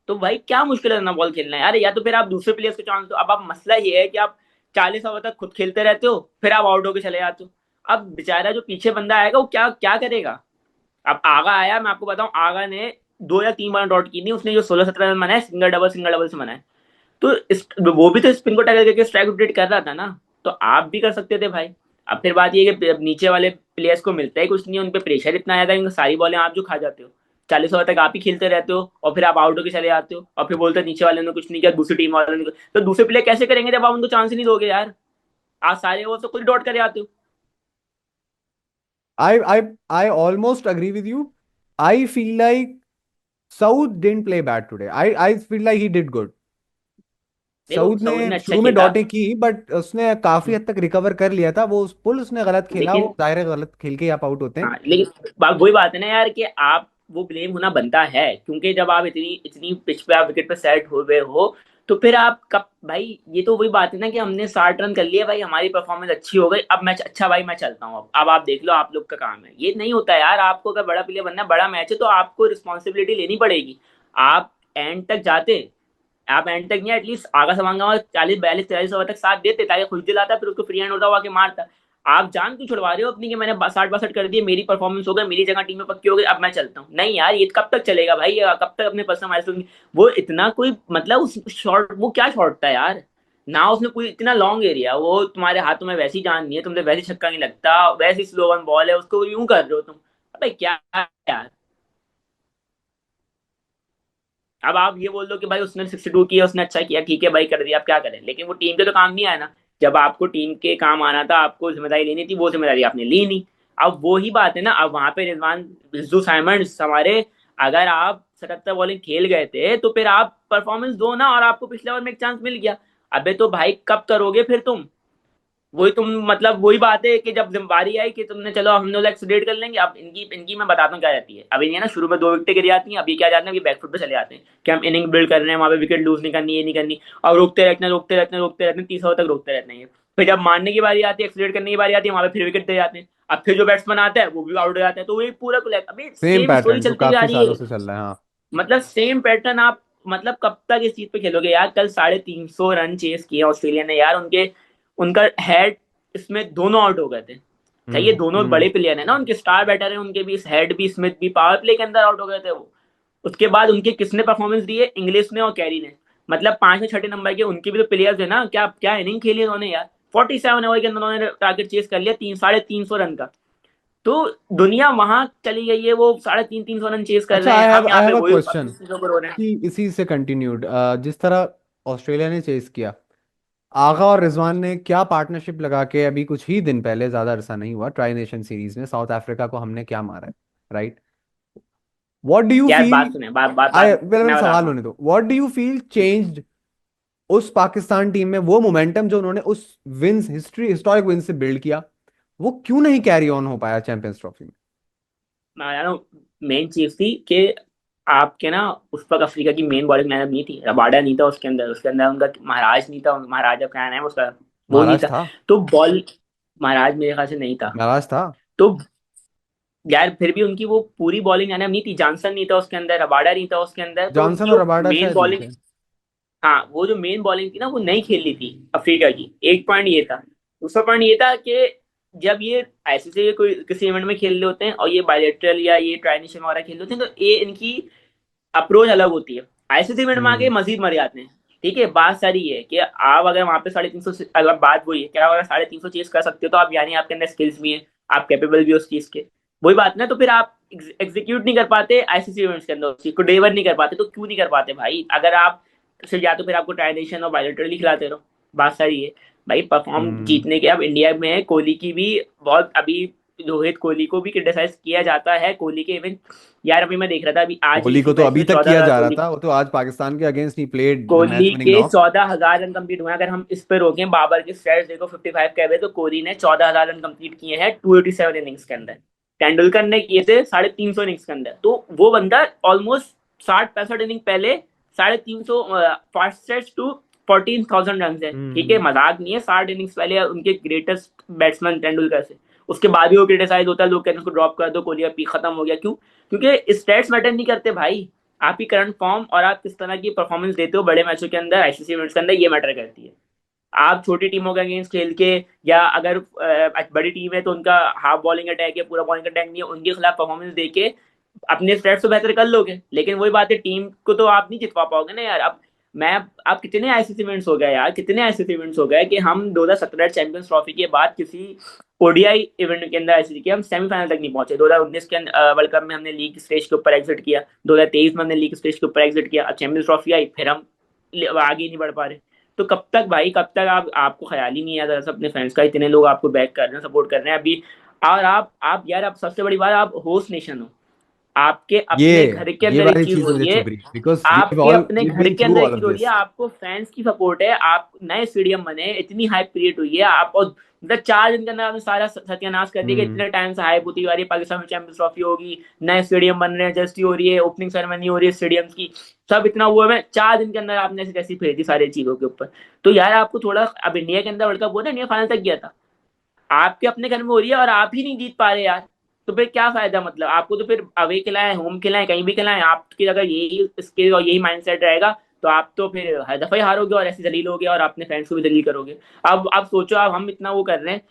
[SPEAKER 2] तो भाई क्या मुश्किल है ना बॉल खेलना है यार, या तो फिर आप दूसरे प्लेयर्स को चांस दो। अब आप मसला ये है कि आप 40 ओवर तक खुद खेलते रहते हो, फिर आप आउट होके चले जाते हो। अब बेचारा जो पीछे बंदा आएगा वो क्या क्या करेगा। अब आगा आया, मैं आपको बताऊं, आगा ने 2 या 3 बार डॉट की नहीं, उसने जो 16-17 रन बनाए सिंगल डबल से बनाए। तो वो भी तो स्पिन को टैकल करके स्ट्राइक रोटेट कर रहा था ना, तो आप भी कर सकते थे भाई। अब फिर बात ये है कि अब नीचे वाले प्लेयर्स को मिलता है कुछ नहीं, उन पे प्रेशर इतना आया था, क्योंकि सारी बॉलें आप जो खा जाते हो, 40 ओवर तक आप ही खेलते रहते हो, और फिर आप आउट होके चले जाते हो, और फिर बोलते हो नीचे वाले ने कुछ नहीं किया, दूसरी टीम वाले ने तो दूसरे प्लेयर कैसे करेंगे जब आप उनको चांस ही नहीं दोगे यार। आप सारे ओवर तो खुद डॉट कर जाते हो।
[SPEAKER 1] I almost agree with you. I feel like Saud didn't play bad today. I feel like he did good.
[SPEAKER 2] देखो
[SPEAKER 1] सऊद
[SPEAKER 2] सऊदी
[SPEAKER 1] ने
[SPEAKER 2] ने अच्छा
[SPEAKER 1] शुरू में
[SPEAKER 2] खेला।
[SPEAKER 1] डॉटें की, बट उसने काफी हद तक रिकवर कर लिया था। वो उस पुल उसने गलत खेला,
[SPEAKER 2] लेकिन
[SPEAKER 1] वो जाहिर है गलत खेल के ही आप आउट होते हैं।
[SPEAKER 2] हाँ, लेकिन वही बात है ना यार कि आप वो ब्लेम होना बनता है, क्योंकि जब आप इतनी इतनी पिच पे आप विकेट पे सेट हो गए हो, तो फिर आप कब भाई, ये तो वही बात है ना कि हमने 60 रन कर लिए भाई, हमारी परफॉर्मेंस अच्छी हो गई, अब मैच अच्छा भाई मैं चलता हूँ, अब आप देख लो आप लोग का काम है, ये नहीं होता यार। आपको अगर बड़ा प्लेयर बनना है, बड़ा मैच है, तो आपको रिस्पॉन्सिबिलिटी लेनी पड़ेगी। आप एंड तक जाते, आप एंड तक नहीं, एटलीस्ट आगा समांगा 40 42 43 ओवर तक साथ देते, ताकि खुश दिलाता, फिर उसको फ्री हैंड होता हुआ के मारता। आप जान क्यों छुड़वा रहे हो अपनी कि मैंने 60 62 कर दिए, मेरी परफॉर्मेंस हो गई, मेरी जगह टीम में पक्की हो गई, अब मैं चलता हूँ। नहीं यार, ये कब तक चलेगा भाई, ये कब तक अपने पर्सनल माइलस्टोन। वो इतना कोई मतलब उस शॉट, वो क्या शॉट था यार, ना उसने कोई इतना लॉन्ग एरिया, वो तुम्हारे हाथों में वैसी जान नहीं है, तुमसे वैसे छक्का नहीं लगता, वैसी स्लो वन बॉल है, उसको यूं कर रहे हो तुम। अबे क्या यार। अब आप ये बोल दो कि भाई उसने 62 किया, उसने अच्छा किया, ठीक है भाई कर दिया, आप क्या करें, लेकिन वो टीम के तो काम नहीं आया ना। जब आपको टीम के काम आना था, आपको जिम्मेदारी लेनी थी, वो जिम्मेदारी आपने ली नहीं। अब वो ही बात है ना, अब वहां पे रिजवान बिज्जू साइमंड्स हमारे, अगर आप 77 बॉलिंग खेल गए थे, तो फिर आप परफॉर्मेंस दो ना, और आपको पिछले ओवर में एक चांस मिल गया। अबे तो भाई कब करोगे फिर तुम, वही तुम मतलब वही बात है कि जब जिम्मेदारी आई कि तुमने चलो हम लोग एक्सीडेंट कर लेंगे, अब इनकी इनकी मैं बताता हूँ क्या रहती है। अब ये ना शुरू में 2 विकेटें गिर जाती हैं, अब ये क्या जाते हैं, ये बैकफुट पे चले जाते हैं कि हम इनिंग बिल्ड कर रहे हैं, वहां पे विकेट लूज नहीं करनी, ये नहीं करनी, और रोकते रहते हैं 30 ओवर तक रोकते रहते हैं। फिर जब मारने की बारी आती है, एक्सीडेंट करने की बारी आती है, वहां पे फिर विकेट दे जाते हैं। अब फिर जो बैट्समैन आता है वो भी आउट हो जाता है, तो वो एक पूरा अभी
[SPEAKER 1] सेम
[SPEAKER 2] सेम स्टोरी
[SPEAKER 1] पैटर्न जो
[SPEAKER 2] चलती जा
[SPEAKER 1] काफी
[SPEAKER 2] रही
[SPEAKER 1] सालों
[SPEAKER 2] है।
[SPEAKER 1] से चल रहा है, हाँ।
[SPEAKER 2] मतलब सेम पैटर्न आप, मतलब कब तक इस चीज पे खेलोगे यार। कल 350 रन चेस किए ऑस्ट्रेलिया ने यार, उनके उनका हेड इसमें दोनों आउट हो गए थे। सही है, दोनों
[SPEAKER 1] हम्म।
[SPEAKER 2] बड़े प्लेयर है ना, उनके स्टार बैटर है, उनके भी हेड भी स्मिथ भी पावर प्ले के अंदर आउट हो गए थे वो। उसके बाद उनके किसने परफॉर्मेंस दी है? इंग्लिश ने और कैरी ने। मतलब पांचवें छठे नंबर के उनके भी तो प्लेयर्स है ना, क्या क्या इनिंग खेली उन्होंने यार। 47 ओवर के अंदर उन्होंने टारगेट चेस कर लिया 300 350 रन का। तो दुनिया वहां चली गई है, वो 350 300 रन चेस कर
[SPEAKER 1] अच्छा,
[SPEAKER 2] रहे हैं, हम यहाँ
[SPEAKER 1] आई
[SPEAKER 2] पे
[SPEAKER 1] हैव अ
[SPEAKER 2] वही
[SPEAKER 1] क्वेश्चन
[SPEAKER 2] 25 30 ओवर हो रहे हैं।
[SPEAKER 1] कि इसी से कंटिन्यूड, जिस तरह ऑस्ट्रेलिया ने चेस किया, आगा और रिजवान ने क्या पार्टनरशिप लगा के अभी कुछ ही दिन पहले, ज्यादा अरसा नहीं हुआ, ट्राई नेशन सीरीज में साउथ अफ्रीका को हमने क्या मारा है, राइट? व्हाट डू यू
[SPEAKER 2] यार
[SPEAKER 1] फील?
[SPEAKER 2] बात सुने, बात बात
[SPEAKER 1] आई
[SPEAKER 2] बात
[SPEAKER 1] मेरा
[SPEAKER 2] मैं
[SPEAKER 1] सवाल
[SPEAKER 2] बताता हूँ।
[SPEAKER 1] होने दो। What do you feel changed उस पाकिस्तान टीम में, वो मोमेंटम जो उन्होंने उस विंस हिस्टोरिक विंस से बिल्ड किया, वो क्यों नहीं कैरी ऑन हो पाया चैंपियंस ट्रॉफी में?
[SPEAKER 2] मैं बता रहा हूँ, मेन चीज थी कि आपके ना उस वक्त अफ्रीका की मेन बॉलिंग लाइनअप नहीं थी, रबाडा नहीं था उसके अंदर, उसके अंदर उनका महाराज नहीं था, महाराजा क्या नाम है उसका, वो नहीं
[SPEAKER 1] महाराज
[SPEAKER 2] था।
[SPEAKER 1] था।
[SPEAKER 2] तो बॉल, महाराज मेरे ख्याल से नहीं था।
[SPEAKER 1] महाराज था।
[SPEAKER 2] तो यार फिर भी उनकी वो पूरी बॉलिंग लाइनअप नहीं थी, जॉनसन नहीं था उसके अंदर, रबाडा नहीं था उसके अंदर, तो
[SPEAKER 1] जॉनसन
[SPEAKER 2] उनकी
[SPEAKER 1] और
[SPEAKER 2] जो
[SPEAKER 1] रबाडा
[SPEAKER 2] मेन
[SPEAKER 1] शायद नहीं
[SPEAKER 2] बॉलिंग,
[SPEAKER 1] थे।
[SPEAKER 2] हाँ वो जो मेन बॉलिंग थी ना वो नहीं खेलनी थी अफ्रीका की। एक पॉइंट ये था। दूसरा पॉइंट ये था कि जब ये आईसीसी कोई किसी इवेंट में खेल रहे होते हैं और ये बायलेटरल या ये ट्राई नेशन वगैरह खेल रहे होते हैं, तो ये इनकी अप्रोच अलग होती है। आईसीसी इवेंट में आके
[SPEAKER 1] हम्म।
[SPEAKER 2] मजीद मर जाते हैं। ठीक है, बात सारी ये है कि आप अगर वहां पे 350, अगर बात वही है कि आप अगर 350 चेज कर सकते हो तो आप, यानी आपके अंदर स्किल्स भी है, आप कैपेबल भी हो उस चीज के। वही बात ना, तो फिर आप एग्जीक्यूट नहीं कर पाते आईसीसी इवेंट्स के अंदर, उस चीज को डिलीवर नहीं कर पाते, तो क्यों नहीं कर पाते भाई? अगर आप सिर्फ, या तो फिर आपको ट्राइनेशन और बायोलेटरली खिलाते रहो। बात सारी है भाई, परफॉर्म
[SPEAKER 1] हम्म।
[SPEAKER 2] जीतने के अब इंडिया में है, कोहली की भी बहुत अभी, रोहित कोहली को भी क्रिटिसाइज किया जाता है, कोहली के इवन। यार अभी मैं देख रहा था, अभी आज ही
[SPEAKER 1] कोहली
[SPEAKER 2] इसी
[SPEAKER 1] को तो
[SPEAKER 2] मैच
[SPEAKER 1] अभी
[SPEAKER 2] में
[SPEAKER 1] तक किया
[SPEAKER 2] 14,000
[SPEAKER 1] जा रहा
[SPEAKER 2] कोहली,
[SPEAKER 1] था, वो तो आज पाकिस्तान के against he played the
[SPEAKER 2] Kohli
[SPEAKER 1] match winning
[SPEAKER 2] के
[SPEAKER 1] नॉक।
[SPEAKER 2] 14,000 रन कंप्लीट हुए हैं। अगर हम इस पे रोकें, बाबर के स्टैट्स देखो 55 के हुए, तो कोहली ने 14,000 रन कंप्लीट किए हैं 287 इनिंग्स के अंदर। तेंदुलकर ने किए थे 350 इनिंग्स के अंदर। तो वो बंदा ऑलमोस्ट 60 65 इनिंग पहले 350 फास्ट स्टेट्स टू 14,000 रन है। ठीक है,
[SPEAKER 1] हम्म।
[SPEAKER 2] मजाक नहीं है, 60 इनिंग्स पहले उनके ग्रेटेस्ट बैट्समैन तेंदुलकर से। उसके बाद भी वो क्रिटिसाइज होता है, लोग कहते हैं उसको ड्रॉप कर दो, कोहली का पीक खत्म हो गया। क्यों? क्योंकि स्टैट्स मैटर नहीं करते भाई, आप ही करंट फॉर्म और आप किस तरह की परफॉर्मेंस देते हो बड़े मैचों के अंदर, आईसीसी इवेंट्स के अंदर, ये मैटर करती है। आप छोटी टीमों के अगेंस्ट खेल के, या अगर बड़ी टीम है तो उनका हाफ बॉलिंग अटैक है, पूरा बॉलिंग अटैक नहीं है, उनके खिलाफ परफॉर्मेंस दे के अपने स्टेट्स तो बेहतर कर लोगे, लेकिन वही बात है, टीम को तो आप नहीं जितवा पाओगे ना यार। अब मैं, आप कितने आईसीसी इवेंट्स हो गए यार, कितने आईसीसी इवेंट्स हो गए कि हम 2017 चैंपियंस ट्रॉफी के बाद किसी ओडीआई इवेंट के अंदर आईसीसी के हम सेमीफाइनल तक नहीं पहुंचे। 2019 के वर्ल्ड कप में हमने लीग स्टेज के ऊपर एग्जिट किया, 2023 में हमने लीग स्टेज के ऊपर एग्जिट किया, अब चैंपियंस ट्रॉफी आई, फिर हम आगे ही नहीं बढ़ पा रहे। तो कब तक भाई, कब तक? आप, आपको ख्याल ही नहीं है अगर अपने फैंस का, इतने लोग आपको बैक कर रहे हैं, सपोर्ट कर रहे हैं अभी। और आप यार, आप सबसे बड़ी बात, आप होस्ट नेशन हो, आपके
[SPEAKER 1] ये
[SPEAKER 2] अपने घर के
[SPEAKER 1] ये
[SPEAKER 2] अंदर एक
[SPEAKER 1] वाली
[SPEAKER 2] चीज
[SPEAKER 1] चीज
[SPEAKER 2] हो
[SPEAKER 1] मुझे
[SPEAKER 2] रही है,
[SPEAKER 1] चुभ रही, बिकॉज
[SPEAKER 2] आपके अपने
[SPEAKER 1] वी
[SPEAKER 2] घर
[SPEAKER 1] बीन
[SPEAKER 2] के
[SPEAKER 1] थ्रू
[SPEAKER 2] अंदर एक
[SPEAKER 1] ऑल ऑफ
[SPEAKER 2] चीज हो रही है,
[SPEAKER 1] दिस।
[SPEAKER 2] आपको फैंस की सपोर्ट है, आप नए स्टेडियम बने, इतनी हाइप क्रिएट हुई है, आप और मतलब 4 दिन के अंदर आपने सारा सत्यानाश कर दिया कि
[SPEAKER 1] हम्म।
[SPEAKER 2] इतने टाइम से हाइप होती आ रही है, पाकिस्तान में चैंपियंस ट्रॉफी होगी, नए स्टेडियम बन रहे हैं, जस्टी हो रही है, ओपनिंग सेरेमनी हो रही है स्टेडियम की, सब इतना हुआ है, 4 दिन के अंदर आपने ऐसी तैसी फेर दी सारी चीजों के ऊपर। तो यार आपको थोड़ा, अब इंडिया के अंदर वर्ल्ड कप हुआ ना, इंडिया फाइनल तक गया था, आपके अपने घर में हो रही है और आप ही नहीं जीत पा रहे यार। तो फिर क्या फायदा? मतलब आपको तो फिर अवे खिलाएं, होम खिलाएं, कहीं भी खिलाएं, आपकी अगर यही स्किल और यही माइंडसेट रहेगा, तो आप तो फिर हर दफा ही हारोगे और ऐसे जलील होगे और अपने फैंस को भी जलील करोगे। अब सोचो, अब हम इतना वो कर रहे हैं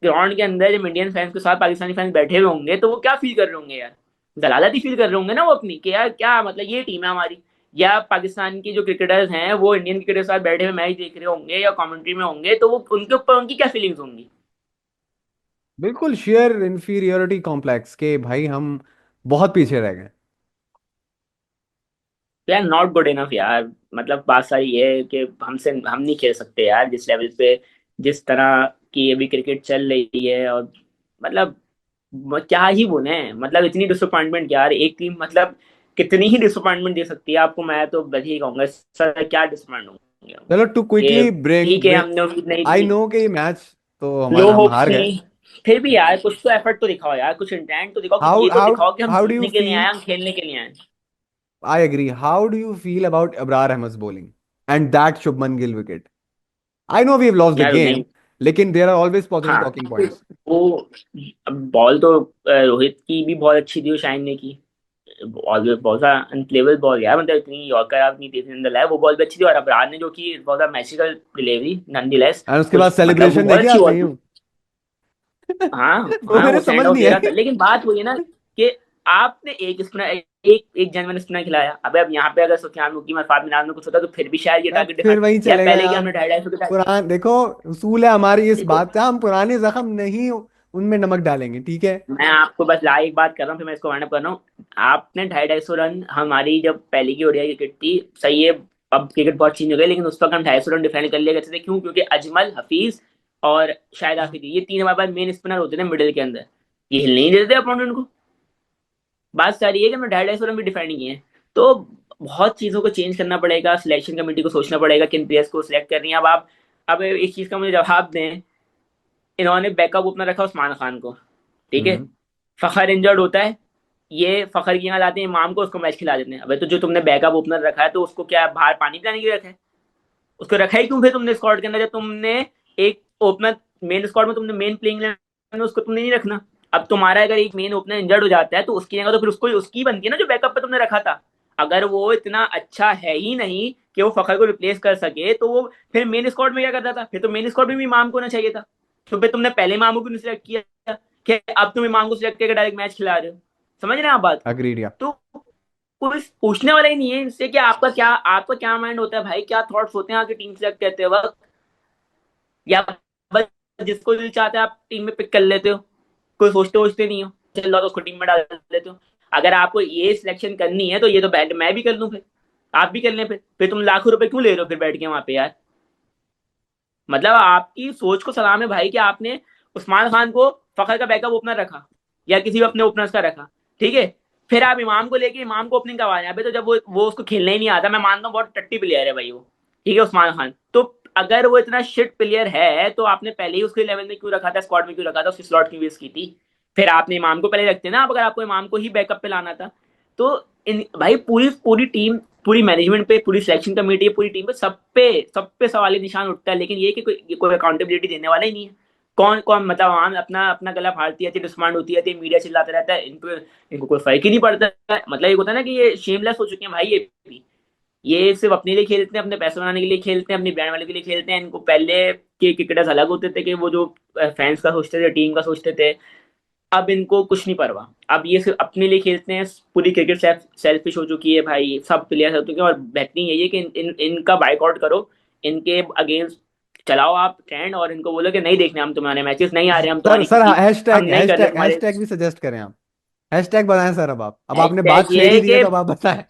[SPEAKER 2] ग्राउंड के अंदर, जब इंडियन फैंस के साथ पाकिस्तानी फैंस बैठे हुए होंगे, तो वो क्या फील कर रहे होंगे यार? जलालत ही फील कर रहे होंगे ना वो अपनी, कि यार क्या मतलब, ये टीम है हमारी। या पाकिस्तान की जो क्रिकेटर्स हैं वो इंडियन क्रिकेटर के साथ बैठे हुए मैच देख रहे होंगे या कमेंट्री में होंगे, तो वो उनके ऊपर उनकी क्या फीलिंग्स होंगी?
[SPEAKER 1] बिल्कुल शेयर इंफीरियोरिटी कॉम्प्लेक्स के भाई, हम बहुत पीछे रह गए।
[SPEAKER 2] यार नॉट गुड इनफ यार। मतलब बात सारी ये है कि हमसे, हम नहीं खेल सकते यार जिस लेवल पे, जिस तरह की अभी क्रिकेट चल रही है। और मतलब क्या ही बोले, मतलब इतनी डिसअपॉइंटमेंट यार, एक टीम मतलब कितनी ही डिसअपॉइंटमेंट दे सकती है आपको। मैं तो बस यही कहूंगा सर, क्या डिसअपॉइंट होंगे हम।
[SPEAKER 1] चलो, टू
[SPEAKER 2] कि
[SPEAKER 1] क्विकली ब्रिंग
[SPEAKER 2] ठीक है,
[SPEAKER 1] ब्रिंग
[SPEAKER 2] हमने उम्मीद नहीं
[SPEAKER 1] आई
[SPEAKER 2] थी,
[SPEAKER 1] नो कि ये मैच तो
[SPEAKER 2] लो
[SPEAKER 1] हमारा, हम
[SPEAKER 2] होप्स
[SPEAKER 1] हार
[SPEAKER 2] थी,
[SPEAKER 1] गए।
[SPEAKER 2] फिर भी यार कुछ तो एफर्ट तो दिखाओ यार, कुछ इंटेंट तो दिखाओ, कुछ
[SPEAKER 1] हाउ
[SPEAKER 2] ये तो
[SPEAKER 1] हाउ
[SPEAKER 2] दिखाओ कि हम
[SPEAKER 1] हाउ डू यू
[SPEAKER 2] जीतने के लिए
[SPEAKER 1] फील?
[SPEAKER 2] आए, हम खेलने के लिए आए।
[SPEAKER 1] I agree. How do you feel about Abrar Ahmed bowling and that Shubman Gill wicket? I know we have lost the
[SPEAKER 2] यार
[SPEAKER 1] गेम,
[SPEAKER 2] नहीं,
[SPEAKER 1] लेकिन देयर आर ऑलवेज पॉजिटिव
[SPEAKER 2] हाँ
[SPEAKER 1] टॉकिंग पॉइंट्स।
[SPEAKER 2] वो बॉल तो रोहित की भी बहुत अच्छी थी, वो शाइन ने की। और बहुत सा अनप्लेबल बॉल यार, मतलब इतनी यॉर्कर आप नहीं देखने अंदर लाया, वो बॉल भी अच्छी थी। और अबरार ने जो की बहुत मैजिकल डिलीवरी नॉनदलेस,
[SPEAKER 1] एंड उसके बाद
[SPEAKER 2] कुछ मतलब वो
[SPEAKER 1] सेलिब्रेशन
[SPEAKER 2] बहुत
[SPEAKER 1] देखिए
[SPEAKER 2] अच्छी बॉल
[SPEAKER 1] आपने,
[SPEAKER 2] थी।
[SPEAKER 1] यूं
[SPEAKER 2] हाँ
[SPEAKER 1] वो
[SPEAKER 2] हाँ,
[SPEAKER 1] मेरे
[SPEAKER 2] वो सेंड
[SPEAKER 1] समझ
[SPEAKER 2] ऑफ
[SPEAKER 1] नहीं
[SPEAKER 2] दे रहा था,
[SPEAKER 1] आई।
[SPEAKER 2] लेकिन बात वही है ना कि आपने एक स्पिनर, एक एक जनवन स्पिनर खिलाया। अबे अब यहाँ पे अगर सुफियान मुकीम, अरफात मिनाज में कुछ होता तो फिर भी शायद ये
[SPEAKER 1] यार
[SPEAKER 2] टारगेट
[SPEAKER 1] फिर
[SPEAKER 2] डिफेंड,
[SPEAKER 1] वही
[SPEAKER 2] यार
[SPEAKER 1] चलेगा
[SPEAKER 2] पहले क्या
[SPEAKER 1] यार।
[SPEAKER 2] हमने 250 के टारगेट।
[SPEAKER 1] पुरान देखो, उसूल है हमारी इस
[SPEAKER 2] देखो
[SPEAKER 1] बात का, हम पुराने जख्म नहीं उनमें नमक डालेंगे, ठीक है।
[SPEAKER 2] मैं आपको बस ला एक बात कर रहा हूँ, फिर मैं इसको वाइंड अप कर रहा हूँ। आपने 250 रन, हमारी जब पहले की ओडीआई क्रिकेट थी, सही है, अब क्रिकेट बहुत चेंज हो गया, लेकिन उस वक्त हम 250 रन डिफेंड कर लिया करते थे। क्यों? क्योंकि अजमल, हफीज और शाहिद आफरीदी, ये तीन हमारे पास मेन स्पिनर होते थे मिडिल के अंदर। ये हिल नहीं देते अपोनेंट को। बात सारी है कि हमने 250 रन भी डिफेंड किए हैं। तो बहुत चीजों को चेंज करना पड़ेगा, सिलेक्शन कमेटी को सोचना पड़ेगा किन प्लेयर्स को सिलेक्ट करनी है। अब आप, अब एक चीज का मुझे जवाब दें। इन्होंने बैकअप ओपनर रखा उस्मान खान को, ठीक है।
[SPEAKER 1] हम्म।
[SPEAKER 2] फखर इंजर्ड होता है, ये फखर की यहाँ लाते हैं इमाम को, उसको मैच खिला देते हैं। अबे तो जो तुमने बैकअप ओपनर रखा है तो उसको क्या बाहर पानी पिलाने के लिए रखा है? उसको रखा ही क्यों फिर तुमने स्क्वाड के अंदर, जब तुमने एक ओपनर मेन स्क्वाड में, तुमने मेन प्लेइंग में उसको तुमने नहीं रखना। अब तुम्हारा अगर एक मेन ओपनर इंजर्ड हो जाता है तो उसकी जगह तो फिर उसको उसकी बनती है ना जो बैकअप पे तुमने रखा था। अगर वो इतना अच्छा है ही नहीं कि वो फखर को रिप्लेस कर सके, तो वो फिर मेन स्क्वाड में क्या करता था? फिर तो मेन स्क्वाड में भी इमाम को होना चाहिए था। तो फिर तुमने पहले इमाम को क्यों नहीं सिलेक्ट किया कि अब तुम इमाम को सिलेक्ट करके डायरेक्ट मैच खिला रहे हो? समझ रहे हैं आप बात को?
[SPEAKER 1] अग्रीड या।
[SPEAKER 2] तो कोई पूछने वाला ही नहीं है इनसे कि आपका क्या माइंड होता है भाई, क्या थॉट्स होते हैं आपकी टीम सेलेक्ट करते वक्त, या बस जिसको दिल चाहता है आप टीम में पिक कर लेते हो, कोई सोचते वोचते नहीं हो, चल लो तो उसको टीम में डाल लेते हो। अगर आपको ये सिलेक्शन करनी है तो ये तो बैठ मैं भी कर लूं, फिर आप भी कर लें। फिर तुम लाखों रुपए क्यों ले रहे हो फिर बैठ के वहां पे यार? मतलब आपकी सोच को सलाम है भाई कि आपने उस्मान खान को फखर का बैकअप ओपनर रखा, या किसी भी अपने ओपनर्स का रखा, ठीक है। फिर आप इमाम को लेके इमाम को ओपनिंग करवा रहे हैं। अबे तो जब वो उसको खेलने ही नहीं आता, मैं मानता हूँ बहुत टट्टी प्लेयर है भाई वो, ठीक है, उस्मान खान तो। अगर वो इतना शिट प्लेयर है तो आपने पहले ही उसके लेवल में क्यों रखा था, स्क्वाड में क्यों रखा था, उसकी स्लॉट क्यों वेस्ट की थी? फिर आपने इमाम को पहले रखते ना, आप अगर आपको इमाम को ही बैकअप पे लाना था तो। भाई पूरी पूरी टीम, पूरी मैनेजमेंट पे, पूरी सिलेक्शन कमेटी, पूरी टीम पे, सब पे सवाल निशान उठता है। लेकिन ये कि कोई अकाउंटेबिलिटी देने वाला ही नहीं है। कौन कौन मतलब आम अपना अपना गला फाड़ती है, डिसमांड होती है, मीडिया चिल्लाता रहता है, इनको कोई फर्क ही नहीं पड़ता है। मतलब ये होता है ना कि ये शेमलेस हो चुके हैं भाई, ये भी। ये सिर्फ अपने लिए खेलते हैं, अपने पैसे बनाने के लिए खेलते हैं, अपनी ब्रांड वाले के लिए खेलते हैं। इनको पहले के क्रिकेटर्स अलग होते थे कि वो जो फैंस का सोचते थे, टीम का सोचते थे। अब इनको कुछ नहीं परवाह, अब ये सिर्फ अपने लिए खेलते हैं। पूरी क्रिकेट सेल्फिश हो चुकी है भाई, सब प्लेयर हो चुके हैं। और बेहतरीन यही है कि इनका बाइकआउट करो, इनके अगेंस्ट चलाओ आप ट्रेंड, और इनको बोलो कि नहीं देखने हम तुम्हारे मैचेस, नहीं आ रहे हम
[SPEAKER 1] सर
[SPEAKER 2] तुम्हारी
[SPEAKER 1] सर
[SPEAKER 2] किसी, हम
[SPEAKER 1] हैशटैग
[SPEAKER 2] नहीं कर रहे
[SPEAKER 1] हैशटैग
[SPEAKER 2] तुम्हारे।
[SPEAKER 1] हैशटैग भी सजेस्ट करें आप। हैशटैग बताएं सर, अब आपने बात
[SPEAKER 2] हैशटैग
[SPEAKER 1] छेड़
[SPEAKER 2] ये
[SPEAKER 1] ही
[SPEAKER 2] है
[SPEAKER 1] दी है
[SPEAKER 2] कि
[SPEAKER 1] तो अब आप बताएं।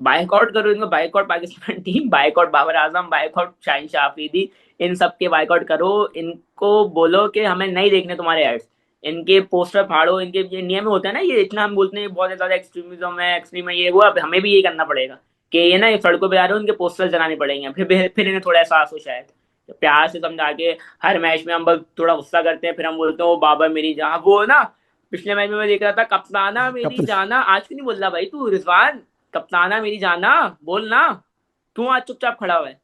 [SPEAKER 2] बाइकआउट करो इनको, boycott Pakistan team, boycott Babar Azam, boycott Shaheen Shah Afridi, इन सब के बाइकआउट करो। इनको बोलो कि हमें नहीं देखने तुम्हारे एड्स, इनके पोस्टर फाड़ो। इनके इंडिया में होता है ना, ये इतना हम बोलते हैं बहुत ज्यादा एक्सट्रीमिज्म है, एक्सट्रीम है, ये वो। अब हमें भी ये करना पड़ेगा कि ये ना, ये सड़कों पे आ रहे हो, इनके पोस्टर जलाने पड़ेंगे। फिर इन्हें थोड़ा एहसास हो शायद, तो प्यार से समझा के। हर मैच में हम बस थोड़ा गुस्सा करते हैं, फिर हम बोलते हैं वो बाबर मेरी जहां, वो ना पिछले मैच में मैं देख रहा था, कप्ताना मेरी
[SPEAKER 1] कपिल।
[SPEAKER 2] जाना, आज क्यों नहीं बोल रहा भाई तू रिजवान? कप्ताना मेरी जाना बोलना, क्यों आज चुपचाप खड़ा हुआ है?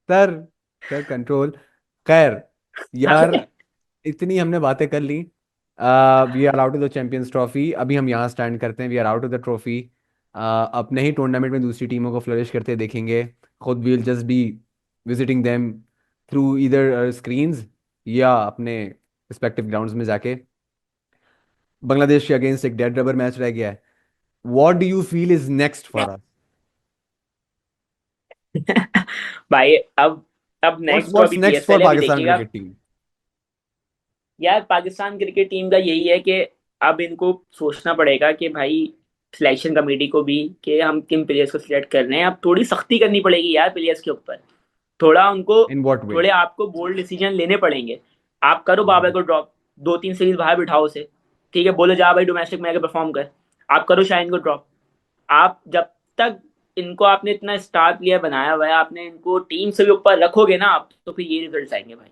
[SPEAKER 1] Sir sir control. खैर यार, इतनी हमने बातें कर ली। We are out of the Champions Trophy, अभी हम यहाँ स्टैंड करते हैं, we are out of the trophy. अपने ही टूर्नामेंट में दूसरी टीमों को फ्लरिश करते देखेंगे। खुद we will just be visiting them through इधर स्क्रीन्स या अपने रिस्पेक्टिव ग्राउंड्स में जाके। बांग्लादेश के अगेंस्ट एक डेड रबर मैच रह गया है। What do you feel is next for us?
[SPEAKER 2] भाई अब नेक्स्ट तो
[SPEAKER 1] व्हाट्स
[SPEAKER 2] अभी
[SPEAKER 1] नेक्स्ट फॉर
[SPEAKER 2] पीएसएल है, अभी
[SPEAKER 1] पाकिस्तान
[SPEAKER 2] देखिएगा।
[SPEAKER 1] Cricket team?
[SPEAKER 2] यार पाकिस्तान क्रिकेट टीम का यही है कि अब इनको सोचना पड़ेगा कि भाई सिलेक्शन कमेटी को भी, कि हम किन प्लेयर्स को सिलेक्ट कर रहे हैं। अब थोड़ी सख्ती करनी पड़ेगी यार प्लेयर्स के ऊपर। थोड़ा उनको,
[SPEAKER 1] इन व्हाट वे?
[SPEAKER 2] थोड़े आपको बोल्ड डिसीजन लेने पड़ेंगे। आप करो बाबर को ड्रॉप, 2-3 सीरीज बाहर बिठाओ उसे, ठीक है, बोलो जा भाई डोमेस्टिक में आके परफॉर्म कर। आप करो शाहिन को ड्रॉप। आप जब तक इनको आपने इतना स्टार प्लेयर बनाया हुआ है, आपने इनको टीम से भी ऊपर रखोगे ना आप, तो फिर ये रिजल्ट आएंगे भाई।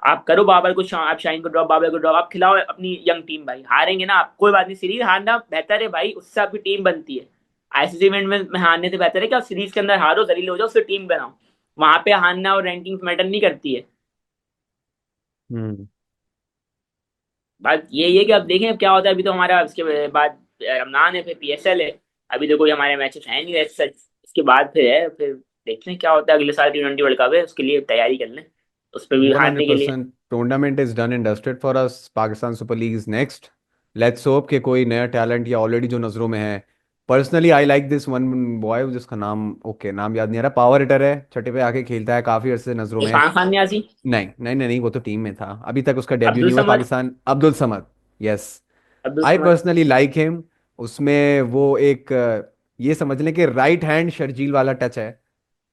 [SPEAKER 2] आप करो बाबर को आप शाइन को ड्रॉप, बाबर को ड्रॉप, आप खिलाओ अपनी यंग टीम भाई। हारेंगे ना आप, कोई बात नहीं, सीरीज हारना बेहतर है भाई, उससे आपकी टीम बनती है। आईसीसी इवेंट में हारने से बेहतर है कि आप सीरीज के अंदर हारो, जलील हो जाओ, उससे टीम बनाओ। वहां पे हारना और रैंकिंग मैटर नहीं करती है।
[SPEAKER 1] हम्म।
[SPEAKER 2] बात यही है कि अब देखें अब क्या होता है। अभी तो हमारा इसके बाद रमजान है, फिर पीएसएल है। अभी तो कोई हमारे मैचेस है नहीं वैसे सच, इसके बाद फिर है, फिर देखते हैं क्या होता है, अगले साल T20 वर्ल्ड कप है, उसके लिए तैयारी कर लें, उस पर भी हारने के लिए।
[SPEAKER 1] 100% tournament is done and dusted for us, Pakistan super league is next. Let's hope कि कोई नया टैलेंट या ऑलरेडी जो नज़रों में है। Personally I like this one boy जिसका नाम, ओके नाम याद नहीं आ रहा, पावर हिटर है, छठे पे आके खेलता है, काफी अरसे से नज़रों में है।
[SPEAKER 2] इरफान खान नियाजी।
[SPEAKER 1] नहीं नहीं नहीं नहीं, वो तो टीम में था, अभी तक उसका डेब्यू
[SPEAKER 2] अब्दुल
[SPEAKER 1] नहीं हुआ
[SPEAKER 2] Samad.
[SPEAKER 1] Pakistan. Abdul Samad, yes.
[SPEAKER 2] Abdul
[SPEAKER 1] I
[SPEAKER 2] Samad.
[SPEAKER 1] Personally like him. उसमें वो एक ये समझ लें कि राइट हैंड शर्जील वाला टच है,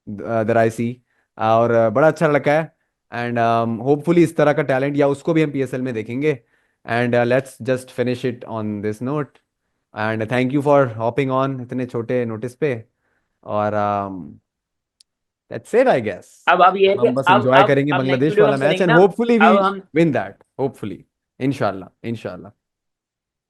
[SPEAKER 1] दराइसी। और बड़ा अच्छा लड़का है। एंड होपफुली इस तरह का टैलेंट या उसको भी हम पीएसएल में देखेंगे। And let's just finish it on this note. And thank you for hopping on इतने छोटे नोटिस पे। और दैट्स इट आई गेस।
[SPEAKER 2] अब ये है कि
[SPEAKER 1] हम बस
[SPEAKER 2] अब
[SPEAKER 1] एंजॉय
[SPEAKER 2] अब
[SPEAKER 1] करेंगे
[SPEAKER 2] अब नेक्स्ट
[SPEAKER 1] बांग्लादेश
[SPEAKER 2] वीडियो
[SPEAKER 1] वाला
[SPEAKER 2] हम
[SPEAKER 1] मैच
[SPEAKER 2] करेंगे
[SPEAKER 1] एंड
[SPEAKER 2] ना।
[SPEAKER 1] होपफुली वी
[SPEAKER 2] अब हम
[SPEAKER 1] विन दैट, होपफुली। इंशाल्लाह इंशाल्लाह।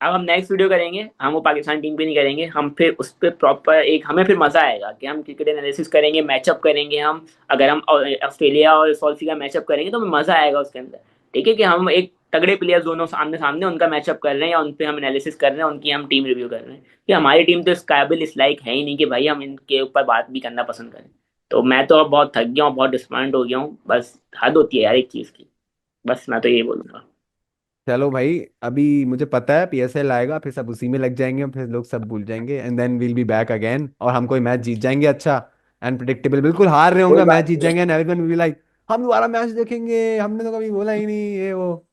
[SPEAKER 2] अब हम नेक्स्ट वीडियो करेंगे, हम वो पाकिस्तान टीम पे नहीं करेंगे, हम फिर उस पर प्रॉपर एक, हमें फिर मजा आएगा कि हम क्रिकेट एनालिसिस करेंगे, मैचअप करेंगे हम। अगर हम ऑस्ट्रेलिया और साउथ अफ्रीका मैचअप करेंगे तो हमें मजा आएगा उसके अंदर। ठीक है कि हम एक तगड़े प्लेयर्स दोनों सामने सामने उनका मैचअप कर रहे हैं या उन पे हम एनालिसिस कर रहे हैं, उनकी हम टीम रिव्यू कर रहे हैं, कि हमारी टीम तो इस काबिल इस लायक है ही नहीं कि भाई हम इनके ऊपर बात भी करना पसंद करें। तो मैं तो अब बहुत थक गया हूँ, बहुत डिसपॉइंट हो गया हूँ, बस हद होती है यार एक चीज की। बस मैं तो यही बोलूंगा।
[SPEAKER 1] चलो भाई, अभी मुझे पता है पीएसएल आएगा, फिर सब उसी में लग जाएंगे, फिर लोग सब भूल जाएंगे and then we'll be back again, और हम कोई मैच जीत जाएंगे अच्छा एंड प्रिडिक्टेबल, बिल्कुल हार रहे
[SPEAKER 2] कोई
[SPEAKER 1] होंगे, मैच
[SPEAKER 2] बात
[SPEAKER 1] जीत
[SPEAKER 2] नहीं है।
[SPEAKER 1] जाएंगे and everyone will be like हम दोबारा मैच देखेंगे, हमने तो कभी बोला ही नहीं ये वो।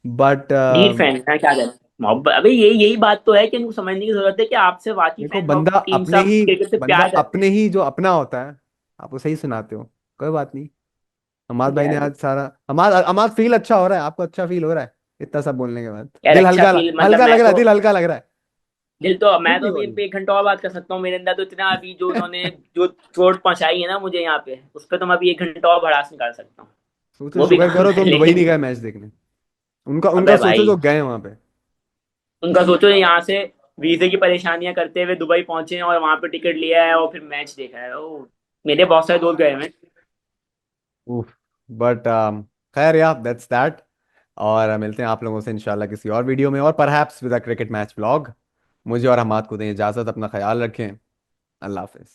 [SPEAKER 1] बट
[SPEAKER 2] ढीठ फैन है क्या करें। मोहब्बत, अबे यही यही बात तो है कि इनको समझने की जरूरत है कि आपसे वाकिफ
[SPEAKER 1] देखो,
[SPEAKER 2] हैं, जो टीम से आप क्रिकेट से
[SPEAKER 1] बंदा
[SPEAKER 2] प्यार करते
[SPEAKER 1] अपने
[SPEAKER 2] हैं।
[SPEAKER 1] ही जो अपना होता है, आप उसे ही सुनाते हो। कोई बात नहीं। हमाद भाई ने
[SPEAKER 2] यार
[SPEAKER 1] आज सारा, हमाद हमाद फील अच्छा हो रहा है, आपको अच्छा फील हो रहा है इतना सब बोलने के बाद?
[SPEAKER 2] यार
[SPEAKER 1] दिल
[SPEAKER 2] अच्छा
[SPEAKER 1] हल्का,
[SPEAKER 2] फील मतलब
[SPEAKER 1] हल्का लग
[SPEAKER 2] मैं
[SPEAKER 1] रहा है,
[SPEAKER 2] तो,
[SPEAKER 1] दिल हल्का लग रहा है।
[SPEAKER 2] दिल तो,
[SPEAKER 1] झूठ
[SPEAKER 2] मैं तो
[SPEAKER 1] नहीं
[SPEAKER 2] अभी इन
[SPEAKER 1] बोलना।
[SPEAKER 2] पे 1 घंटा और बात कर सकता हूँ, मेरे अंदर तो इतना अभी जो उन्होंने जो चोट पहुंचाई है ना मुझे यहाँ पे, उस पर तो मैं अभी 1 घंटा और भड़ास निकाल सकता हूँ।
[SPEAKER 1] सोचो,
[SPEAKER 2] वो भी
[SPEAKER 1] शुक्र
[SPEAKER 2] काम
[SPEAKER 1] करो
[SPEAKER 2] कर
[SPEAKER 1] तुम दुबई नहीं
[SPEAKER 2] लेकिन।
[SPEAKER 1] गए मैच देखने। उनका उनका
[SPEAKER 2] अबे
[SPEAKER 1] सोचो
[SPEAKER 2] भाई,
[SPEAKER 1] जो गए वहां पे।
[SPEAKER 2] उनका सोचो यहाँ से वीजे की परेशानियां करते हुए दुबई पहुंचे हैं और वहां पे टिकट लिया है और फिर मैच देखा है। ओ, मेरे बहुत सारे दोस्त गए हैं।
[SPEAKER 1] उफ। बट खैर या दैट्स दैट। और मिलते हैं आप लोगों से इंशाल्लाह किसी और वीडियो में, और perhaps with a cricket match vlog. मुझे और हमाद को दें इजाजत, अपना ख्याल रखें। अल्लाह हाफिज।